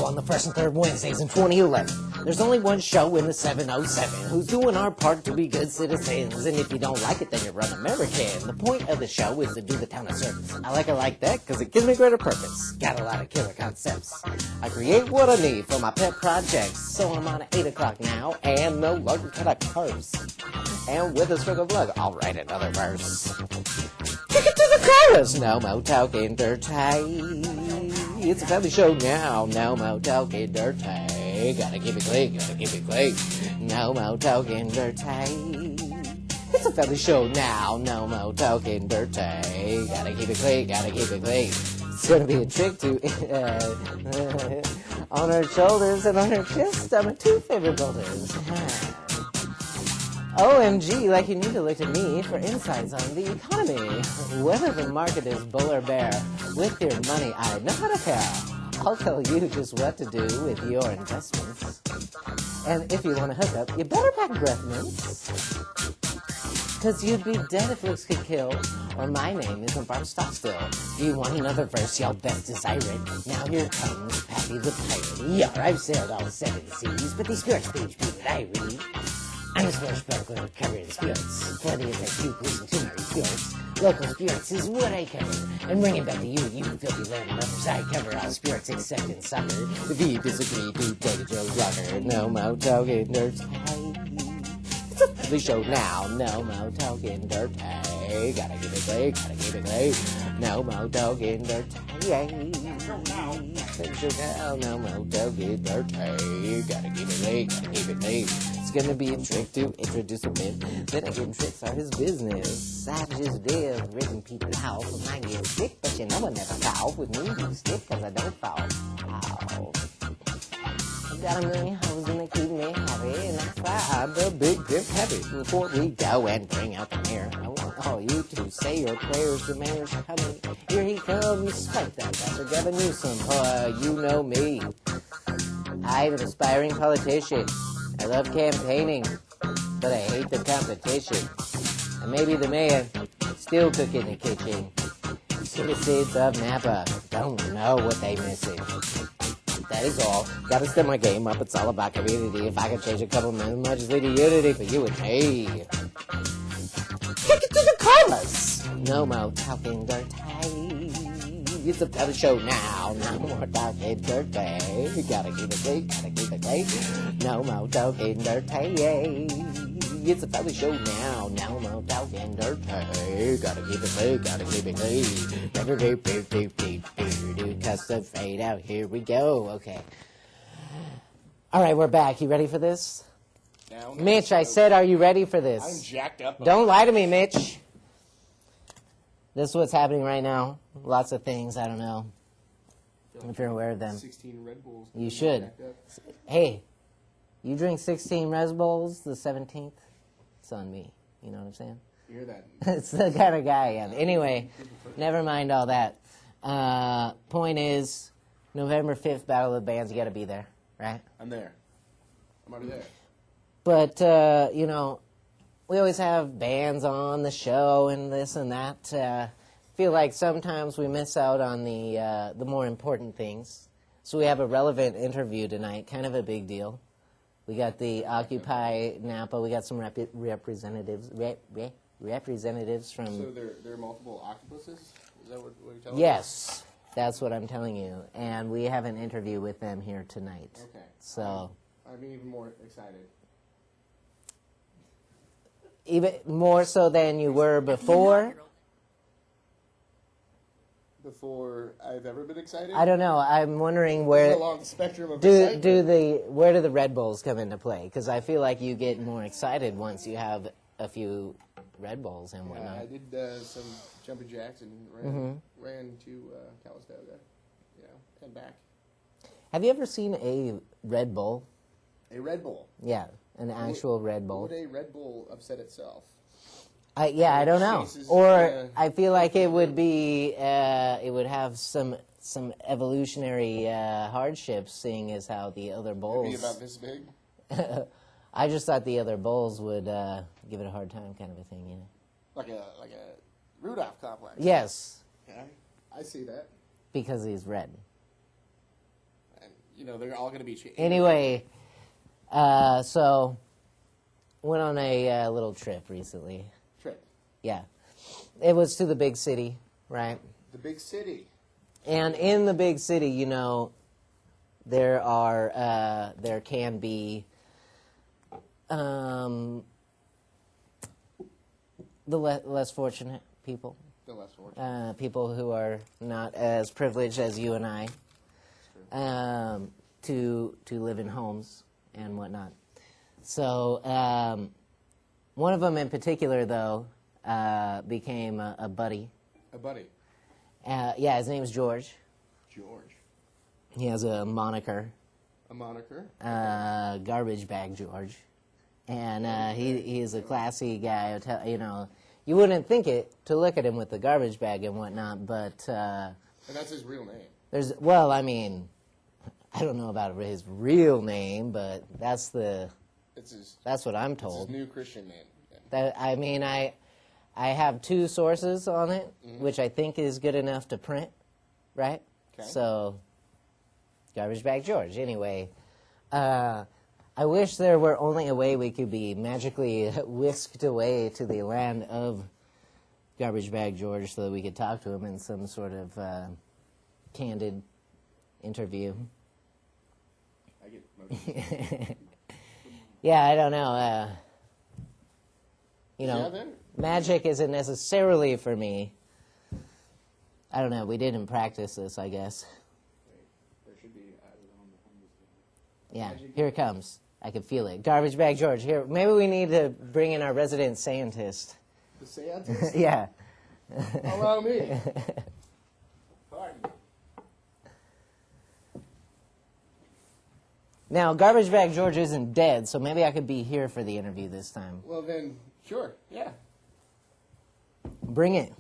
Now on the first and third Wednesdays in 2011, there's only one show in the 707 who's doing our part to be good citizens. And if you don't like it, then you're un-American. The point of the show is to do the town a service. I like that because it gives me greater purpose. Got a lot of killer concepts. I create what I need for my pet projects. So I'm on at 8 o'clock now, and no longer can I curse. And with a stroke of luck, I'll write another verse. Kick it to the chorus! No more talking dirty. It's a family show now. No more talking dirty. Gotta keep it clean, gotta keep it clean. No more talking dirty. It's a family show now. No more talking dirty. Gotta keep it clean, gotta keep it clean. It's gonna be a trick to on her shoulders and on her chest. I'm her two favorite boulders. OMG, like you need to look to me for insights on the economy. Whether the market is bull or bear, with your money I know how to care. I'll tell you just what to do with your investments. And if you want to hook up, you better pack breath mints. Cause you'd be dead if looks could kill, or my name isn't Bart Stockstill. Do you want another verse? Y'all best desire it. Now here comes Pappy the Pirate. Yeah, I've sailed all 7 seas, but these spirits page that I read. I'm a swashbuckler carrying spirits. Plenty of that cute listen to my spirits. Local spirits is what I cover. And bring it back to you, you filthy land lovers. I cover all spirits except in soccer. If you disagree, do take a Joe Rocker. No more talking dirty. It's a family show now. No more talking dirty. Gotta keep it clean, gotta keep it clean. No more talking dirty. No more talking dirty. Gotta keep it clean, gotta keep it clean. It's gonna be a trick to introduce a bit. Then again, tricks are his business. Savages live, ripping people out. With mine get sick, but you know I never foul. With me, you stick, cause I don't foul. Ow. I got a million hoes and they keep me happy. And that's why I'm the big pimp happy. Before we go and bring out the mirror, I want all you to say your prayers. The mayor's coming. Here he comes. Spike that bastard, Gavin Newsom. You know me. I'm an aspiring politician. I love campaigning, but I hate the competition. And maybe the mayor still cook in the kitchen. Citizens of Napa don't know what they missing. That is all. Gotta step my game up. It's all about community. If I could change a couple minutes, much lead to unity for you and me. Kick it to the chorus. No more talking dirty. It's a family show now. No more talking dirty. Gotta keep it clean, gotta keep it clean. No more talking dirty. It's a family show now. No more talking dirty. Gotta keep it clean, gotta keep it clean. Never do custom fade out. Here we go. Okay. All right, we're back. You ready for this? No, Mitch, I said, are you ready for this? I'm jacked up. Don't lie to me, Mitch. This is what's happening right now. Lots of things. I don't know if you're aware of them. 16 Red Bulls. You should. Hey, you drink 16 Red Bulls the 17th? It's on me. You know what I'm saying? You hear that? It's the kind of guy I am. Anyway, never mind all that. Point is, November 5th, Battle of the Bands, you got to be there, right? I'm there. I'm already there. But, you know, we always have bands on the show and this and that. Feel like sometimes we miss out on the more important things. So we have a relevant interview tonight, kind of a big deal. We got the Occupy Napa. We got some representatives from. So there are multiple octopuses? Is that what you're telling Yes, that's what I'm telling you. And we have an interview with them here tonight. Okay. So I'm even more excited. even more so than you were before. Before I've ever been excited? I don't know. I'm wondering There's where a long spectrum of excitement. where do the Red Bulls come into play? Because I feel like you get more excited once you have a few Red Bulls and whatnot. I did some jumping jacks and ran to Calistoga. You know, come back. Have you ever seen a Red Bull? A Red Bull. Yeah, an actual Red Bull. Would a Red Bull upset itself? I don't know. Or I feel like it would be, it would have some evolutionary hardships, seeing as how the other bulls. It'd be about this big. I just thought the other bulls would give it a hard time, kind of a thing, you know. Like a Rudolph complex. Yes. Yeah, I see that. Because he's red. And they're all going to be changed. Anyway, so went on a little trip recently. Trip. Yeah. It was to the big city, right? The big city. And in the big city, there can be the less fortunate people. The less fortunate. People who are not as privileged as you and I, to live in homes and whatnot. So one of them in particular, though, became a buddy. A buddy. Yeah, his name's George. George. He has a moniker. A moniker. Garbage Bag George. And he is a classy guy. You wouldn't think it to look at him with the garbage bag and whatnot, but... and that's his real name. I don't know about his real name, but that's what I'm told. It's his new Christian name. Yeah. I have 2 sources on it, which I think is good enough to print, right? Okay. So, Garbage Bag George. Anyway, I wish there were only a way we could be magically whisked away to the land of Garbage Bag George so that we could talk to him in some sort of candid interview. I get motion. Yeah, I don't know. Yeah, magic isn't necessarily for me. I don't know. We didn't practice this, I guess. There should be added on the homeless. Yeah, here it comes. I can feel it. Garbage Bag George. Here, maybe we need to bring in our resident scientist. The scientist? Yeah. Allow me. Pardon. Now, Garbage Bag George isn't dead, so maybe I could be here for the interview this time. Well, then, sure. Yeah. Bring it.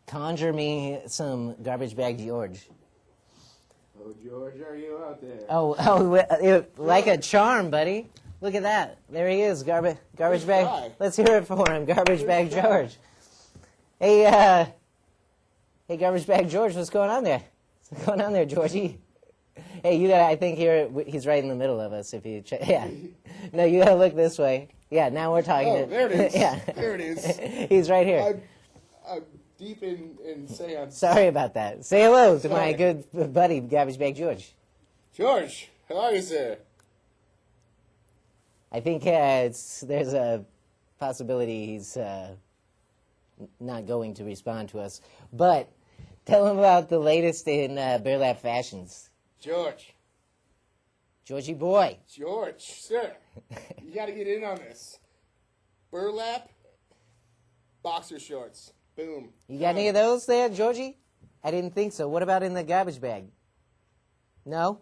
Conjure me some Garbage Bag George. Oh, George, are you out there? Like a charm, buddy. Look at that. There he is, Garbage Bag. Try. Let's hear it for him, Garbage Bag George. Hey, Garbage Bag George, what's going on there? What's going on there, Georgie? Hey, you gotta. I think he's right in the middle of us. If you check, yeah. No, you gotta look this way. Yeah, now we're talking. Oh, there it is. Yeah, there it is. He's right here. I'm deep in seance. Sorry about that. Say hello to my Sorry. good buddy, Garbage Bag George. George, how are you, sir? I think there's a possibility he's not going to respond to us. But tell him about the latest in burlap fashions. Georgie boy. George, sir, you got to get in on this. Burlap, boxer shorts. Boom. You got any of those there, Georgie? I didn't think so. What about in the garbage bag? No?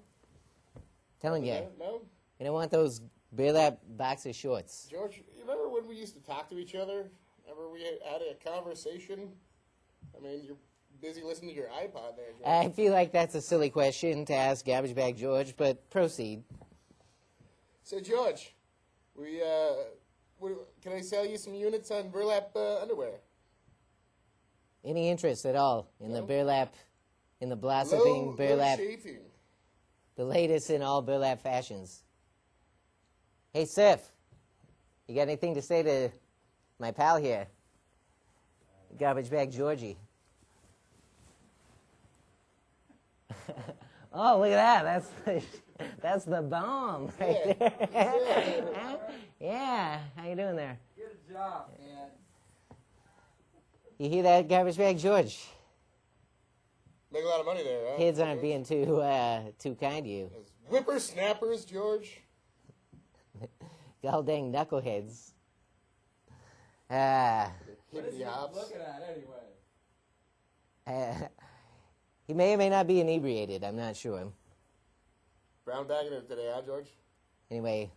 Telling you. No? You don't want those burlap boxer shorts. George, you remember when we used to talk to each other? Remember we had a conversation? I mean, you're busy listening to your iPod there, George. I feel like that's a silly question to ask Garbage Bag George, but proceed. So, George, can I sell you some units on burlap underwear? Any interest at all in the burlap, in the blossoming Low burlap, chafing. the latest in all burlap fashions? Hey, Sif, you got anything to say to my pal here, Garbage Bag Georgie? Oh, look at that! That's the bomb right there. Yeah, how you doing there? Good job, man. You hear that, Garbage Bag George? Make a lot of money there, huh? Kids aren't George? being too kind to you. Those whippersnappers, George. Gall dang knuckleheads. What is Hippity he hops. looking at anyway? He may or may not be inebriated. I'm not sure. Brown bagging it today, huh, George? Anyway,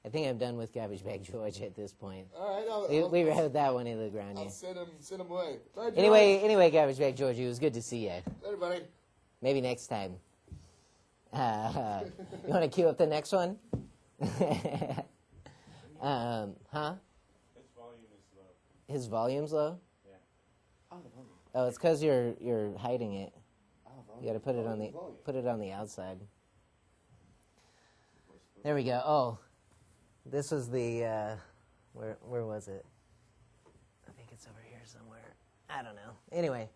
I think I'm done with Garbage Bag George at this point. All right, We rode that one into the ground. I'll Yeah. send him away. Bye, George. Anyway, Garbage Bag George, it was good to see you. Later, buddy. Maybe next time. You want to cue up the next one? Huh? His volume is low. His volume's low? Yeah. Oh, the volume. Oh, it's because you're hiding it. Oh, You got to put it on the outside. There we go. Oh, this was the where was it? I think it's over here somewhere. I don't know. Anyway,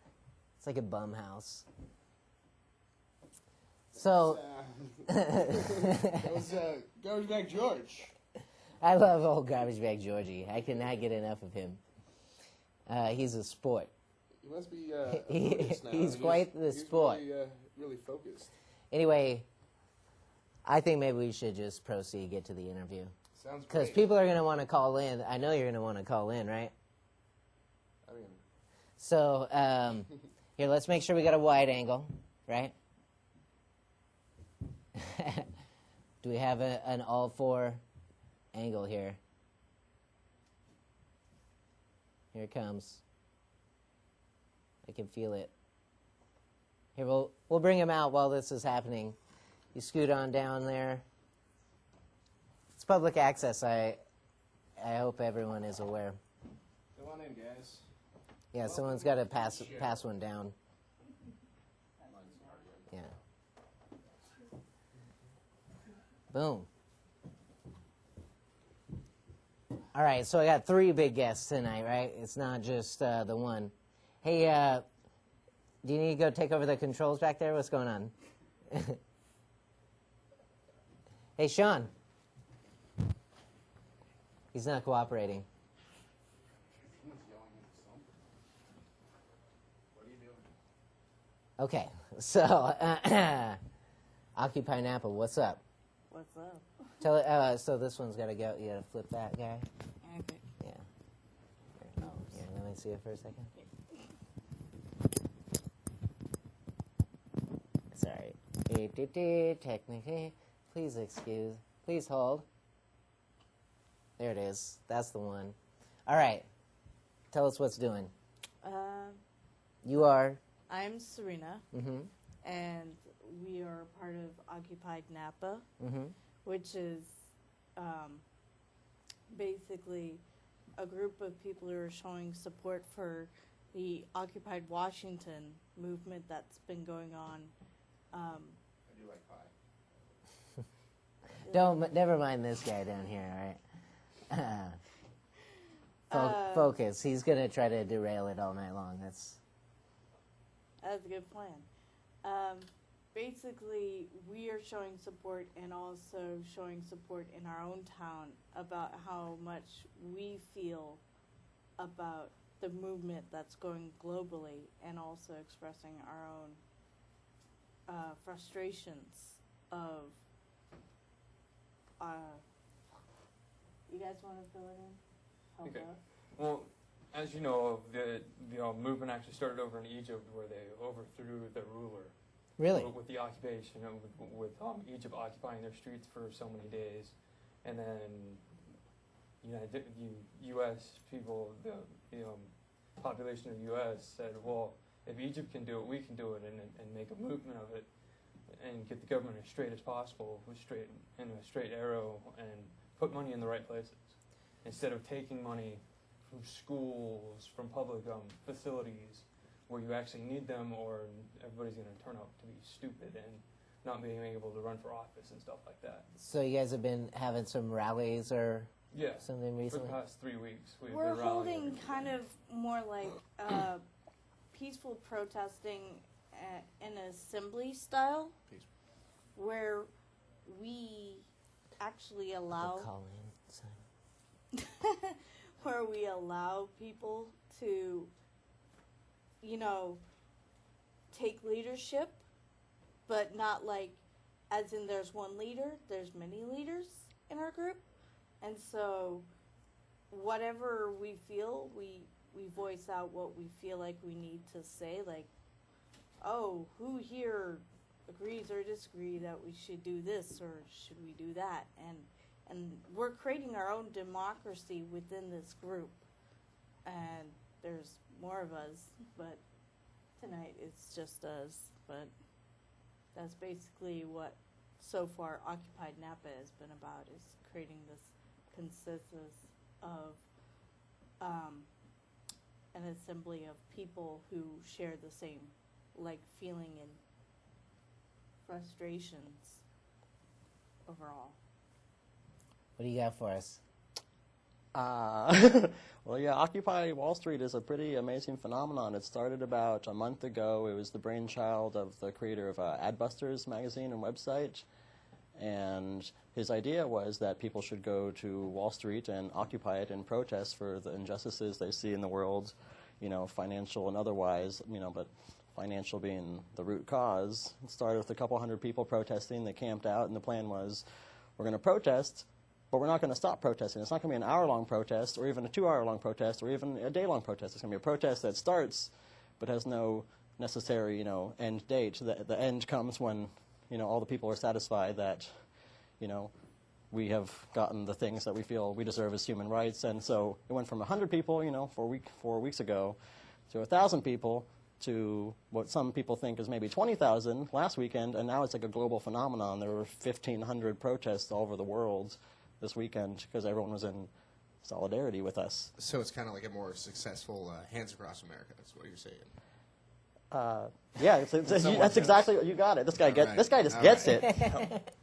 it's like a bum house. So That was Garbage Bag George. I love old Garbage Bag Georgie. I cannot get enough of him. He's a sport. He must be focused now. He's quite the sport. Really focused. Anyway, I think maybe we should just proceed, get to the interview. Sounds Because great. people are going to want to call in. I know you're going to want to call in, right? I mean, So, here, let's make sure we got a wide angle, right? Do we have an all four angle here? Here it comes. I can feel it. Here, we'll bring him out while this is happening. You scoot on down there. It's public access. I hope everyone is aware. come on in, guys. Yeah, someone's got to pass one down. Yeah. Boom. All right, so I got 3 big guests tonight, right? It's not just the one. Hey, do you need to go take over the controls back there? What's going on? Hey, Sean. He's not cooperating. Okay, so Occupy Napa, what's up? What's up? Tell it. So this one's got to go. You got to flip that guy. Okay. Yeah. Here, let me see it for a second. Sorry. Technically, please excuse. Please hold. There it is. That's the one. All right. Tell us what's doing. You are. I'm Serena, Mm-hmm. and we are part of Occupied Napa, Mm-hmm. which is basically a group of people who are showing support for the Occupied Washington movement that's been going on. I do like pie. Don't. Never mind this guy down here. All right. Focus. He's gonna try to derail it all night long. That's a good plan. Basically, we are showing support and also showing support in our own town about how much we feel about the movement that's going globally, and also expressing our own frustrations of. You guys want to fill it in? Help Okay. out? Well, as you know, the movement actually started over in Egypt, where they overthrew the ruler. really. With the occupation, with Egypt occupying their streets for so many days, and then U.S. people, the population of the U.S. said, well, if Egypt can do it, we can do it, and make a movement of it, and get the government as straight as possible, in a straight arrow, and put money in the right places, instead of taking money from schools, from public facilities, where you actually need them, or everybody's going to turn out to be stupid and not being able to run for office and stuff like that. So you guys have been having some rallies or Yeah, something for the recently? past 3 weeks, we've We're been rallying. holding kind of more like peaceful protesting in assembly style, where we actually allow Call in. So. where we allow people to, take leadership, but not like, as in there's one leader, there's many leaders in our group. And so whatever we feel, we voice out what we feel like we need to say, like, oh, who here agrees or disagrees that we should do this or should we do that? And we're creating our own democracy within this group. And there's more of us, but tonight it's just us. But that's basically what so far Occupied Napa has been about, is creating this consensus of an assembly of people who share the same feeling frustrations overall. What do you got for us? Well, yeah, Occupy Wall Street is a pretty amazing phenomenon. It started about a month ago. It was the brainchild of the creator of Adbusters magazine and website. And his idea was that people should go to Wall Street and occupy it and protest for the injustices they see in the world, financial and otherwise, but financial being the root cause. It started with a couple hundred people protesting. They camped out, and the plan was, we're going to protest, but we're not going to stop protesting. It's not going to be an hour-long protest or even a 2-hour-long protest or even a day-long protest. It's going to be a protest that starts but has no necessary, end date. The end comes when, all the people are satisfied that, we have gotten the things that we feel we deserve as human rights. And so it went from 100 people, 4 weeks ago, to 1,000 people, to what some people think is maybe 20,000 last weekend, and now it's like a global phenomenon. There were 1,500 protests all over the world this weekend because everyone was in solidarity with us. So it's kind of like a more successful Hands Across America. That's what you're saying. Yeah, that's exactly what you got it. This guy just gets it.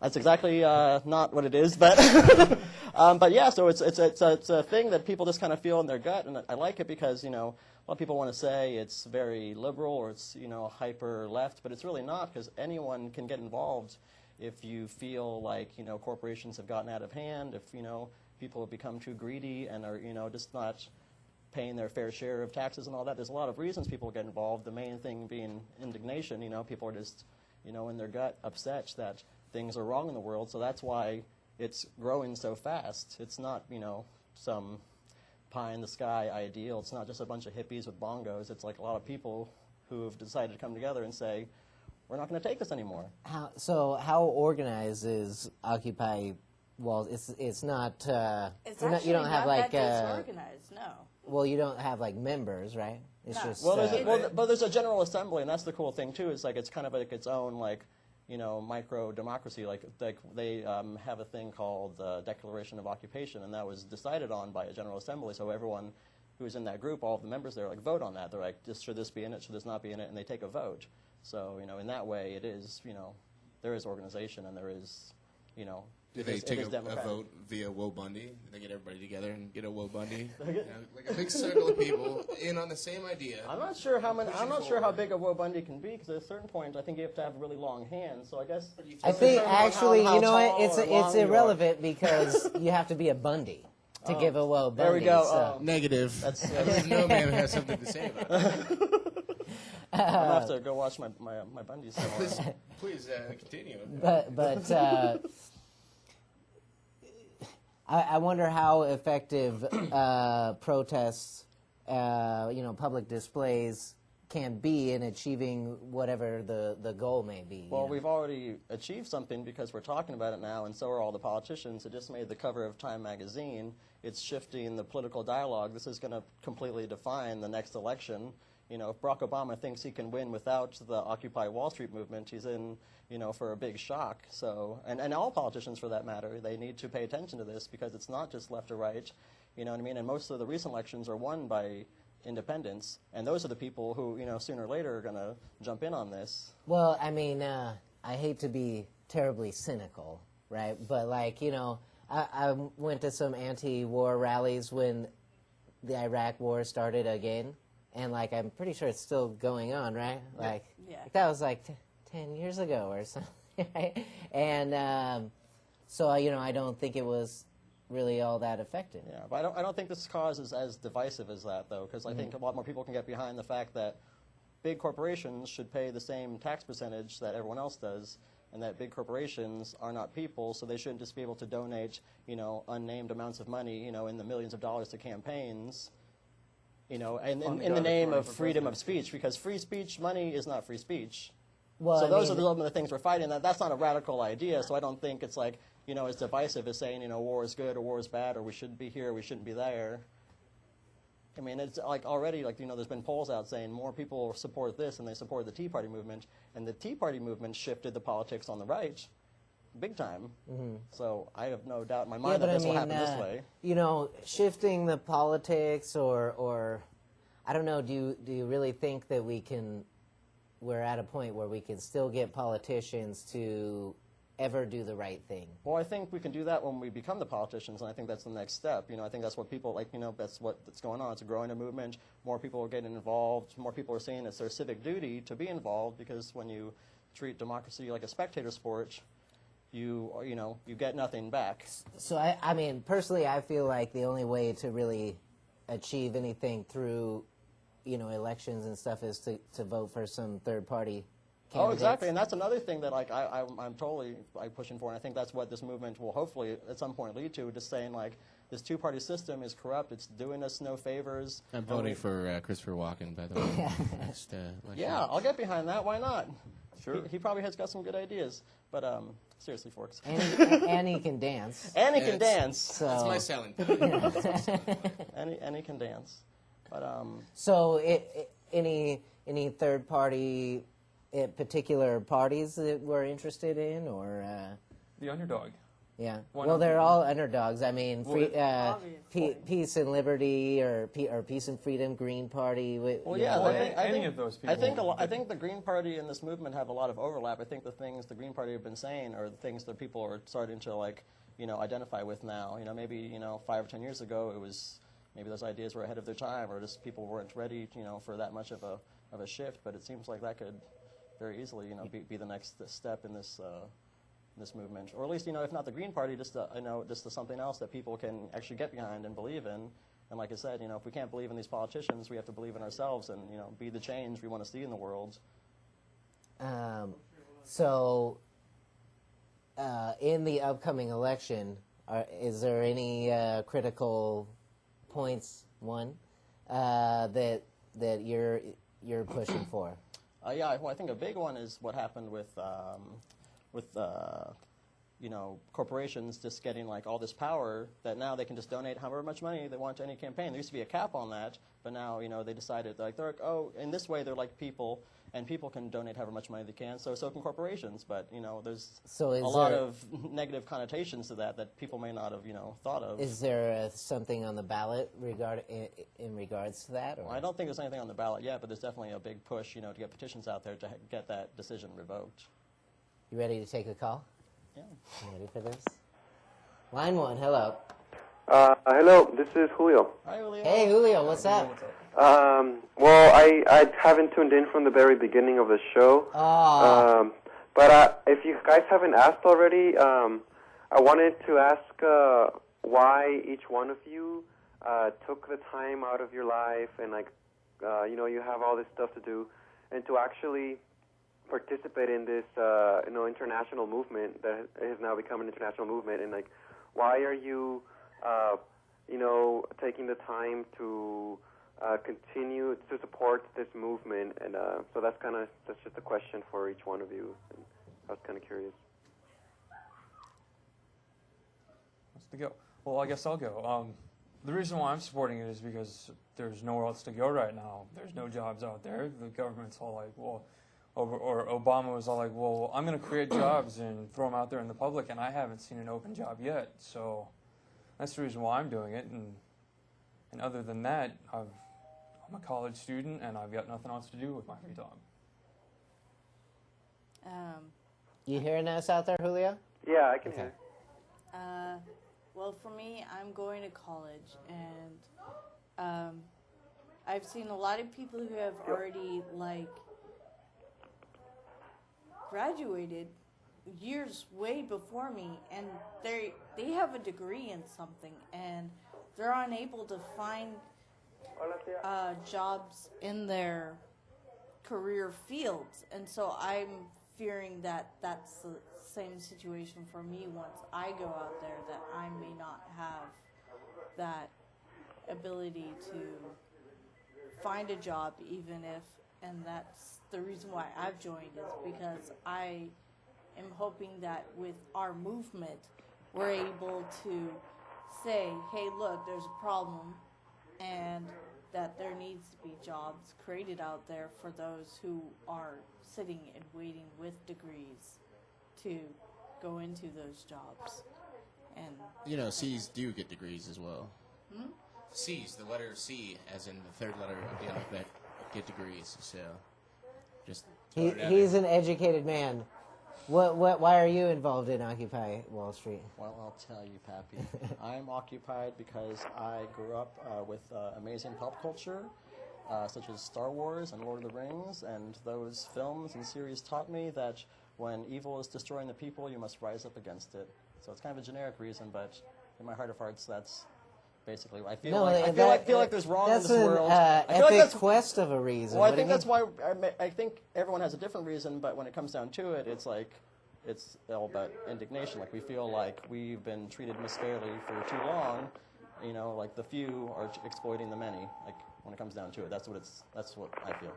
That's exactly not what it is, but but yeah. So it's a thing that people just kind of feel in their gut, and I like it because a lot of people want to say it's very liberal or it's hyper left, but it's really not, because anyone can get involved if you feel like corporations have gotten out of hand, if people have become too greedy and are just not paying their fair share of taxes and all that. There's a lot of reasons people get involved. The main thing being indignation. People are just, in their gut upset that things are wrong in the world. So that's why it's growing so fast. It's not, some pie in the sky ideal. It's not just a bunch of hippies with bongos. It's like a lot of people who have decided to come together and say, we're not going to take this anymore. How organized is Occupy Wall? It's not. It's actually you don't have not like that disorganized, no. Well, you don't have like members, right? It's No. just But there's a general assembly, and that's the cool thing too. It's like it's kind of like its own micro democracy. Like they have a thing called the Declaration of Occupation, and that was decided on by a general assembly. So everyone who's in that group, all of the members there, vote on that. They're like, should this be in it? Should this not be in it? And they take a vote. So in that way, it is there is organization, and there is Do they take a vote via Woe Bundy? They get everybody together and get a Woe Bundy, like a big circle of people in on the same idea. I'm not sure how many. I'm not sure how big a Woe Bundy can be, because at a certain point, I think you have to have really long hands. So I guess. I think actually, how tall or it's long you are. irrelevant because you have to be a Bundy to give a Woe Bundy. There we go. So. Negative. I believe no man has something to say about that. I'll have to go watch my Bundys. Please continue. But I wonder how effective protests, public displays can be in achieving whatever the goal may be. Well, we've already achieved something because we're talking about it now, and so are all the politicians. It just made the cover of Time magazine. It's shifting the political dialogue. This is going to completely define the next election. If Barack Obama thinks he can win without the Occupy Wall Street movement, he's in, for a big shock. So, and all politicians for that matter, they need to pay attention to this, because it's not just left or right. You know what I mean? And most of the recent elections are won by independents, and those are the people who, sooner or later are going to jump in on this. Well, I mean, I hate to be terribly cynical, right? But I went to some anti-war rallies when the Iraq War started again. And I'm pretty sure it's still going on, right? Yeah. That was 10 years ago or something, right? And so I don't think it was really all that effective. Yeah, but I don't think this cause is as divisive as that, though, because I think a lot more people can get behind the fact that big corporations should pay the same tax percentage that everyone else does, and that big corporations are not people, so they shouldn't just be able to donate, unnamed amounts of money, in the millions of dollars to campaigns. And in the name of freedom of speech, because free speech money is not free speech. Well, so those are some of the things we're fighting. That's not a radical idea, so I don't think it's as divisive as saying, war is good or war is bad, or we shouldn't be here, we shouldn't be there. I mean, it's already, there's been polls out saying more people support this than they support the Tea Party movement, and the Tea Party movement shifted the politics on the right big time. Mm-hmm. So I have no doubt in my mind that this will happen this way. Shifting the politics or I don't know, do you really think that we can we're at a point where we can still get politicians to ever do the right thing? Well, I think we can do that when we become the politicians, and I think that's the next step. I think that's what people that's what's going on. It's a growing movement. More people are getting involved. More people are saying it's their civic duty to be involved, because when you treat democracy like a spectator sport, you get nothing back. So I mean, personally, I feel like the only way to really achieve anything through, elections and stuff is to vote for some third party. Oh, exactly, and that's another thing that I'm totally pushing for, and I think that's what this movement will hopefully at some point lead to. Just saying this two-party system is corrupt. It's doing us no favors. I'm voting for Christopher Walken, by the way. Next, yeah, I'll get behind that. Why not? Sure. He probably has got some good ideas, but seriously, folks. And he can dance. And he can dance. So. That's my selling point. And he can dance, but So any third party. Particular parties that we're interested in, or The underdog. yeah, Why well, not? they're all underdogs. I mean, Obviously. Peace and Liberty, or Peace and Freedom, Green Party. Well, yeah, I think any of those people. I think the Green Party and this movement have a lot of overlap. I think the things the Green Party have been saying are the things that people are starting to identify with now. Maybe 5 or 10 years ago, it was maybe those ideas were ahead of their time, or just people weren't ready, for that much of a shift. But it seems like that could very easily, be the next step in this movement, or at least, if not the Green Party, just something else that people can actually get behind and believe in. And like I said, if we can't believe in these politicians, we have to believe in ourselves and be the change we want to see in the world. So, in the upcoming election, is there any critical points that you're pushing for? Yeah, well, I think a big one is what happened with corporations just getting all this power that now they can just donate however much money they want to any campaign. There used to be a cap on that, but now they decided in this way they're like people, and people can donate however much money they can. So can corporations, but there's a lot of negative connotations to that people may not have thought of. Is there something on the ballot in regards to that? Or? Well, I don't think there's anything on the ballot yet, but there's definitely a big push to get petitions out there to get that decision revoked. You ready to take a call? Yeah. You ready for this? Line 1, hello. Hello, this is Julio. Hi, Julio. Hey, Julio, what's up? Well, I haven't tuned in from the very beginning of the show. But if you guys haven't asked already, I wanted to ask why each one of you took the time out of your life and you have all this stuff to do, and to actually participate in this international movement that has now become an international movement, and why are you taking the time to continue to support this movement? And so that's just a question for each one of you, and I was kind of curious. Wants to go? Well, I guess I'll go. The reason why I'm supporting it is because there's nowhere else to go right now. There's no jobs out there. The government's all like, well, or Obama was all like, well, I'm going to create jobs and throw them out there in the public, and I haven't seen an open job yet. So that's the reason why I'm doing it. And other than that, I'm a college student, and I've got nothing else to do with my free time. You hearing us out there, Julio? Yeah, I can hear. Well, for me, I'm going to college, and I've seen a lot of people who have already graduated years way before me, and they have a degree in something, and they're unable to find jobs in their career fields, and so I'm fearing that that's the same situation for me once I go out there, that I may not have that ability to find a job, even if, and that's the reason why I've joined, is because I am hoping that with our movement, we're able to say, hey, look, there's a problem, and that there needs to be jobs created out there for those who are sitting and waiting with degrees to go into those jobs. And C's do get degrees as well. C's, the letter C, as in the third letter of the alphabet, get degrees. So, just He's an educated man. Why are you involved in Occupy Wall Street? Well, I'll tell you, Pappy. I'm occupied because I grew up with amazing pop culture, such as Star Wars and Lord of the Rings, and those films and series taught me that when evil is destroying the people, you must rise up against it. So it's kind of a generic reason, but in my heart of hearts, that's basically what I feel. No, I feel like there's wrong in this world. That's an epic quest of a reason. Well, I think that's why I think everyone has a different reason, but when it comes down to it, it's like it's all about indignation. Like we feel like we've been treated misfairly for too long. You know, like the few are exploiting the many. Like when it comes down to it, that's what I feel.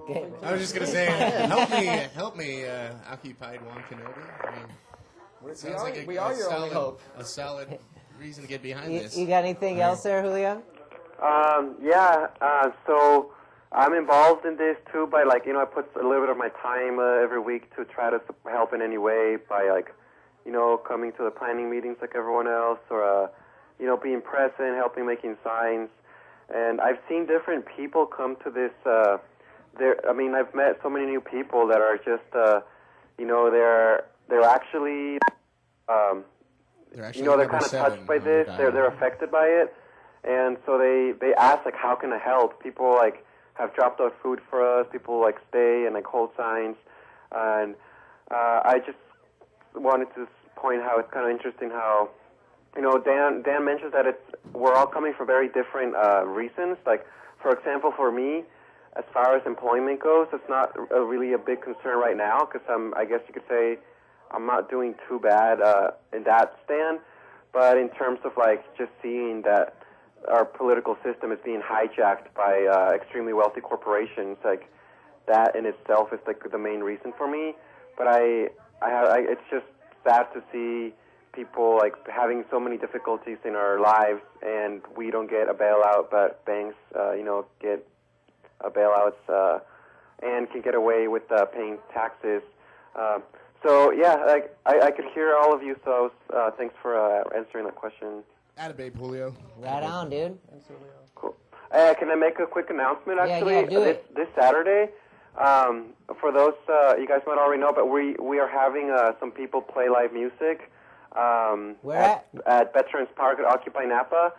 Okay. I was just gonna say, help me, occupied Juan Kenobi. I mean, sounds like we are your only hope. A solid reason to get behind this. You got anything else there, Julio? So I'm involved in this too by I put a little bit of my time every week to try to help in any way by coming to the planning meetings like everyone else, or being present, helping making signs. And I've seen different people come to this. I've met so many new people that are just, they're actually, they're kind of touched by this. They're affected by it, and so they ask how can I help? People have dropped off food for us. People stay and hold signs, and I just wanted to point how it's kind of interesting how. Dan mentions that we're all coming for very different reasons. Like, for example, for me, as far as employment goes, it's not really a big concern right now because I guess you could say I'm not doing too bad in that stand. But in terms of just seeing that our political system is being hijacked by extremely wealthy corporations, that in itself is the main reason for me. But it's just sad to see people having so many difficulties in our lives, and we don't get a bailout, but banks, get bailouts and can get away with paying taxes. So yeah, I could hear all of you. So thanks for answering that question. Attababe, Julio. Right on, dude. Thanks, Julio. Cool. Can I make a quick announcement? Actually, Yeah, do it. This Saturday. For those you guys might already know, but we are having some people play live music. Where at Veterans Park at Occupy Napa,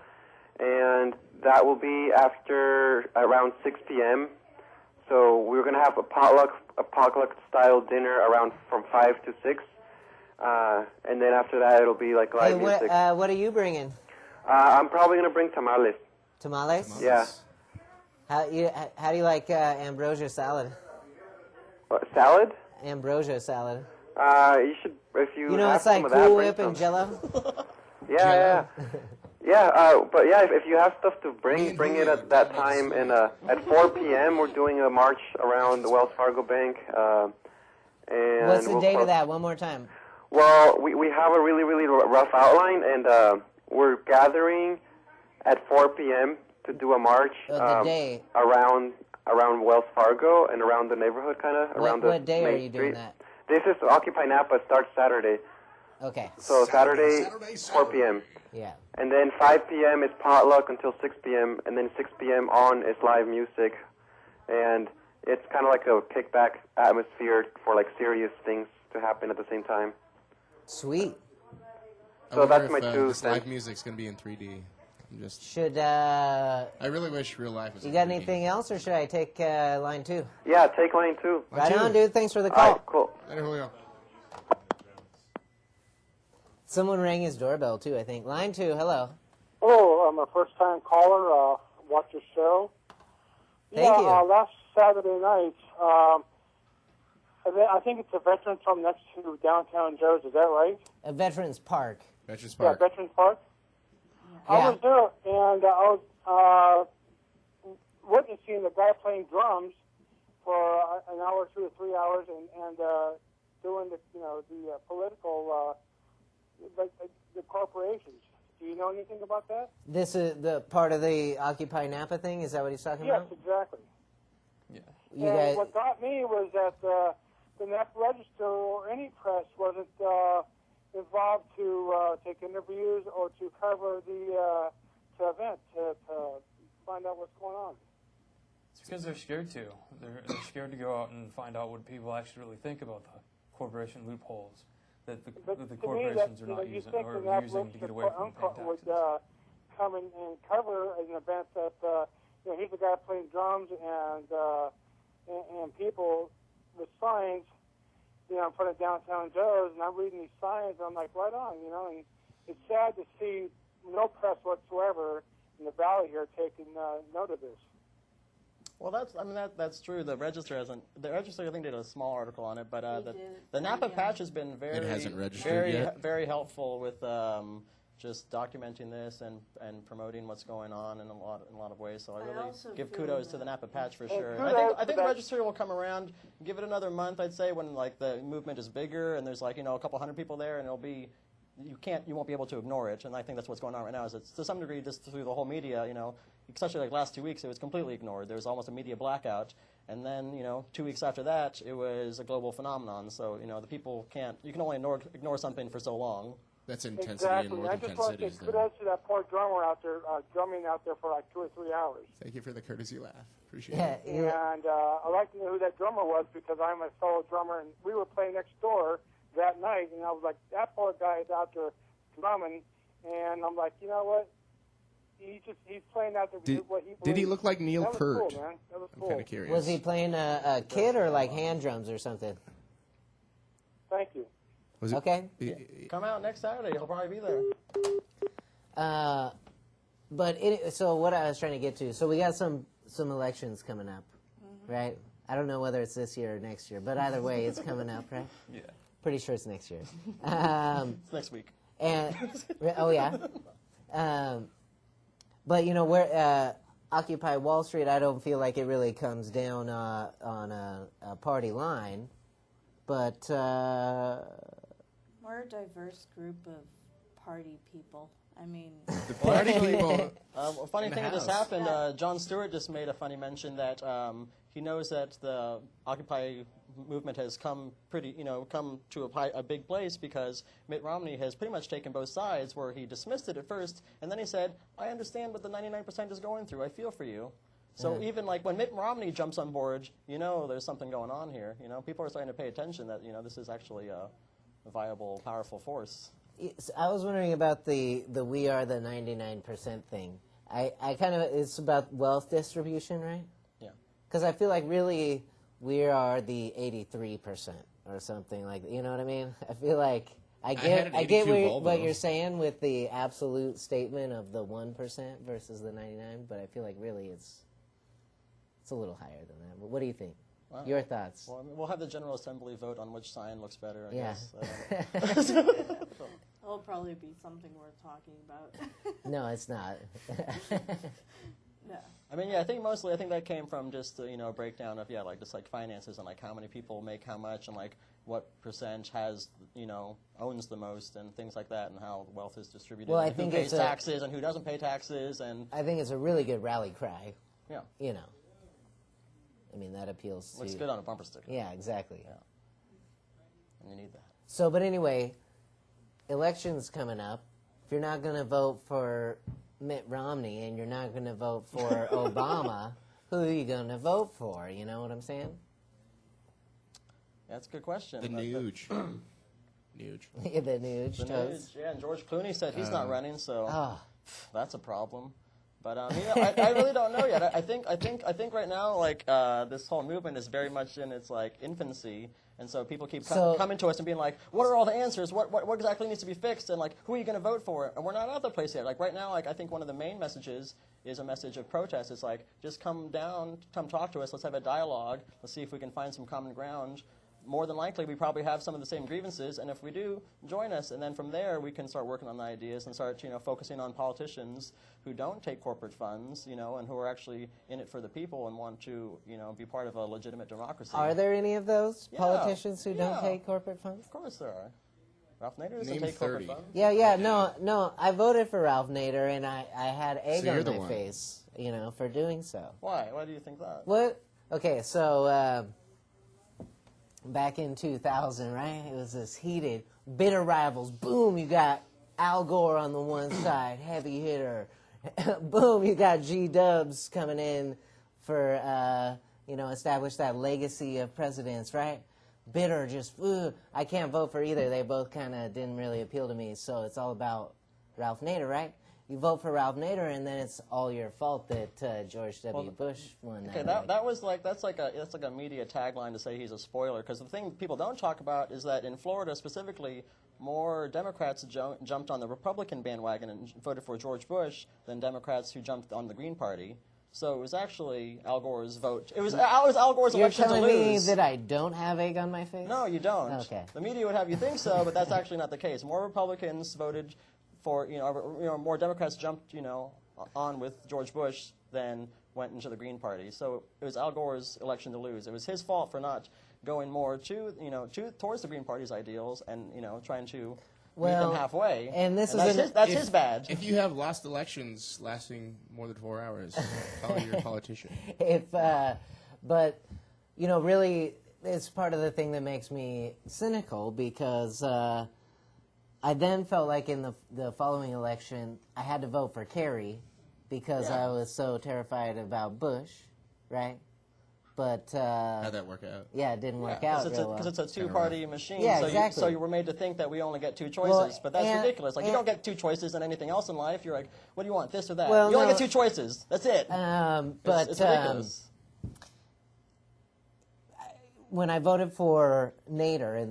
and that will be after around 6 p.m. So we're going to have a potluck style dinner around from 5 to 6, and then after that it'll be live music. What are you bringing? I'm probably going to bring tamales. Tamales? Yeah. How do you like ambrosia salad? What, salad? Ambrosia salad. You should, if you know, have it's like some of Cool that, Whip bring and some. Jello. Yeah. But yeah, if you have stuff to bring it at that time. And at 4 p.m. we're doing a march around the Wells Fargo Bank. And What's the date of that? One more time. Well, we have a really, really rough outline, and we're gathering at 4 p.m. to do a march The day. around Wells Fargo and around the neighborhood, kind of around the What day main are you doing street. that? This is Occupy Napa. Starts Saturday. Okay. So Saturday 4 p.m. Yeah. And then 5 p.m. is potluck until 6 p.m. And then 6 p.m. on is live music. And it's kind of like a kickback atmosphere for serious things to happen at the same time. Sweet. So that's my two this cents. live music's gonna be in 3D. Should I really wish real life was. You got anything else, or should I take line 2? Yeah, take line 2. Right on, dude. Thanks for the call. All right, cool. Later, Julio. Someone rang his doorbell too, I think. Line 2. Hello. Hello, I'm a first-time caller. Watch your show. Thank you. Last Saturday night, I think it's a Veterans Home next to downtown Joe's. Is that right? A Veterans Park. Veterans Park. Yeah, Veterans Park. Yeah. I was there, and I was witnessing the guy playing drums for an hour, 2 or 3 hours, and doing the political the corporations. Do you know anything about that? This is the part of the Occupy Napa thing? Is that what he's talking Yes, about? exactly. Yeah. You And guys, what got me was that the Napa Register or any press wasn't involved to take interviews or to cover the event to find out what's going on. because they're scared to. They're scared to go out and find out what people actually really think about the corporation loopholes that the corporations are not using or using to get away from paying taxes. Would come and cover an event that he's the guy playing drums and people with signs, in front of Downtown Joe's, and I'm reading these signs, and I'm like, right on, and it's sad to see no press whatsoever in the Valley here taking note of this. Well, that's true. The Register, I think, did a small article on it, but the Napa Patch has been It hasn't registered yet. very helpful with just documenting this and promoting what's going on in a lot of ways. So I really give kudos to the Napa Patch for sure. And I think the Register will come around. Give it another month, I'd say, when the movement is bigger and there's a couple hundred people there, and it'll be. You won't be able to ignore it, and I think that's what's going on right now. Is it's to some degree just through the whole media, especially last 2 weeks, it was completely ignored. There was almost a media blackout, and then 2 weeks after that, it was a global phenomenon. So the people you can only ignore something for so long. That's intensity in more than 10 cities. I just want to give kudos to that poor drummer out there, drumming out there for like 2 or 3 hours. Thank you for the courtesy laugh. Appreciate it. And I'd like to know who that drummer was because I'm a solo drummer, and we were playing next door that night, and I was like, that poor guy is out there drumming, and I'm like, you know what? He's playing out there. Did he look like Neil Peart? Cool, man. That was I'm cool. kind of curious. Was he playing a kit or like hand drums or something? Thank you. Was it, Okay. Come out next Saturday. He'll probably be there. So what I was trying to get to, so we got some elections coming up, right? I don't know whether it's this year or next year, but either way, it's coming up, right? Yeah. Pretty sure it's next year. It's next week. And oh yeah. But where Occupy Wall Street, I don't feel like it really comes down on a party line, but we're a diverse group of party people. I mean, the party people. A funny thing that just happened. Jon Stewart just made a funny mention that he knows that the Occupy movement has come to a big place because Mitt Romney has pretty much taken both sides, where he dismissed it at first, and then he said, "I understand what the 99% is going through. I feel for you." So even like when Mitt Romney jumps on board, there's something going on here. People are starting to pay attention that this is actually a viable, powerful force. I was wondering about the "we are the 99% thing. I kind of, it's about wealth distribution, right? Yeah. Because I feel like really we are the 83% or something like that. You know what I mean? I feel like I get what you're saying with the absolute statement of the 1% versus the 99%, but I feel like really it's a little higher than that. But what do you think? Well, your thoughts? Well, we'll have the General Assembly vote on which sign looks better, I guess. It'll probably be something worth talking about. No, it's not. No. I mean, I think that came from just a breakdown of just finances and like how many people make how much and like what percent has owns the most and things like that and how wealth is distributed. Well, I and think who pays taxes and who doesn't pay taxes and I think it's a really good rally cry. Yeah. I mean, that appeals to... Looks good on a bumper sticker. Yeah, exactly. Yeah. And you need that. So, but anyway, elections coming up. If you're not going to vote for Mitt Romney and you're not going to vote for Obama, who are you going to vote for? You know what I'm saying? That's a good question. The Nuge. Yeah, the Nuge. Yeah, and George Clooney said he's not running, so that's a problem. But I really don't know yet. I think right now this whole movement is very much in its infancy, and so people keep coming to us and being like, "What are all the answers? What exactly needs to be fixed? And who are you going to vote for?" And we're not at the place yet. Right now, I think one of the main messages is a message of protest. It's just come down, come talk to us. Let's have a dialogue. Let's see if we can find some common ground. More than likely, we probably have some of the same grievances, and if we do, join us. And then from there, we can start working on the ideas and start, focusing on politicians who don't take corporate funds, and who are actually in it for the people and want to, be part of a legitimate democracy. Are there any of those politicians who don't take corporate funds? Of course there are. Ralph Nader doesn't take corporate funds. Yeah, no. I voted for Ralph Nader, and I had egg on my face, for doing so. Why? Why do you think that? What? Okay, so... back in 2000, right? It was this heated, bitter rivals. Boom, you got Al Gore on the one side, heavy hitter. Boom, you got G-Dubs coming in, for establish that legacy of presidents, right? Bitter, just, I can't vote for either. They both kind of didn't really appeal to me, so it's all about Ralph Nader, right? You vote for Ralph Nader, and then it's all your fault that George W. Bush won. Okay, that was like that's like a media tagline to say he's a spoiler, because the thing people don't talk about is that in Florida specifically, more Democrats jumped on the Republican bandwagon and voted for George Bush than Democrats who jumped on the Green Party. So it was actually Al Gore's vote. It was Al Gore's election to lose. You're telling me that I don't have egg on my face? No, you don't. Okay. The media would have you think so, but that's actually not the case. More Republicans voted for, more Democrats jumped, on with George Bush than went into the Green Party. So it was Al Gore's election to lose. It was his fault for not going more towards the Green Party's ideals and, trying to meet them halfway. And that's his bad. If you have lost elections lasting more than 4 hours, call you're a politician. But really, it's part of the thing that makes me cynical, because I then felt like in the following election, I had to vote for Kerry because I was so terrified about Bush, right? But how'd that work out? Yeah, it didn't work out because it's a two-party machine. Yeah, so exactly. So you were made to think that we only get two choices, but that's ridiculous. Like, you don't get two choices in anything else in life. You're like, what do you want, this or that? Well, you only get two choices. That's it. But it's ridiculous. When I voted for Nader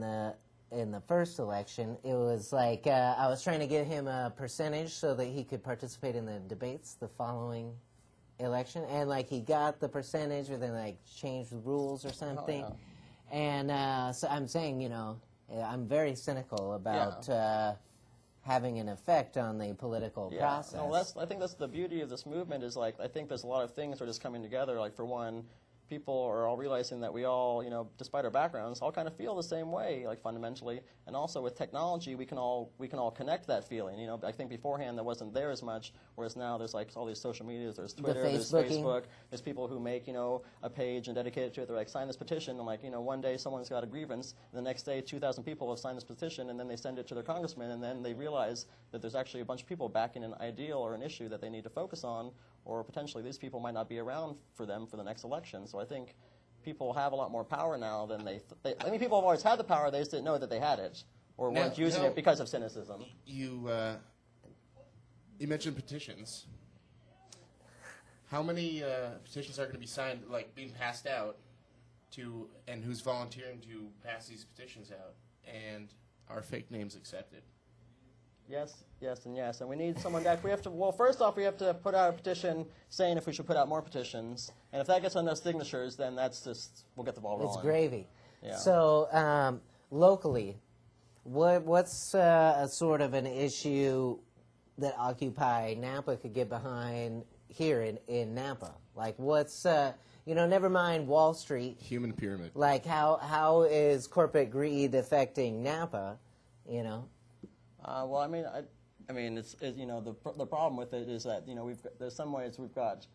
in the first election, it was like I was trying to get him a percentage so that he could participate in the debates the following election, and like he got the percentage, or then like changed the rules or something. Oh, yeah. And so I'm saying, I'm very cynical about having an effect on the political process. No, I think that's the beauty of this movement, is like, I think there's a lot of things that are just coming together. Like, for one, people are all realizing that we all, despite our backgrounds, all kind of feel the same way, like, fundamentally. And also with technology, we can all connect that feeling. I think beforehand that wasn't there as much, whereas now there's like all these social medias, there's Twitter, there's Facebook, there's people who make, a page and dedicate it to it. They're like, sign this petition. And like, one day someone's got a grievance, and the next day 2,000 people have signed this petition, and then they send it to their congressman, and then they realize that there's actually a bunch of people backing an ideal or an issue that they need to focus on, or potentially these people might not be around for them for the next election. So I think people have a lot more power now than I mean, people have always had the power, they just didn't know that they had it, or weren't using it because of cynicism. You mentioned petitions. How many petitions are going to be signed, like being passed out, and who's volunteering to pass these petitions out? And are fake names accepted? Yes, yes, and yes. And we need someone that first off, we have to put out a petition saying if we should put out more petitions. And if that gets enough signatures, then we'll get the ball rolling. It's gravy. Yeah. So, locally, what's a sort of an issue that Occupy Napa could get behind here in Napa? Like, what's, never mind Wall Street. Human pyramid. Like, how is corporate greed affecting Napa, Well, I mean, it's the problem with it is that there's some ways we've got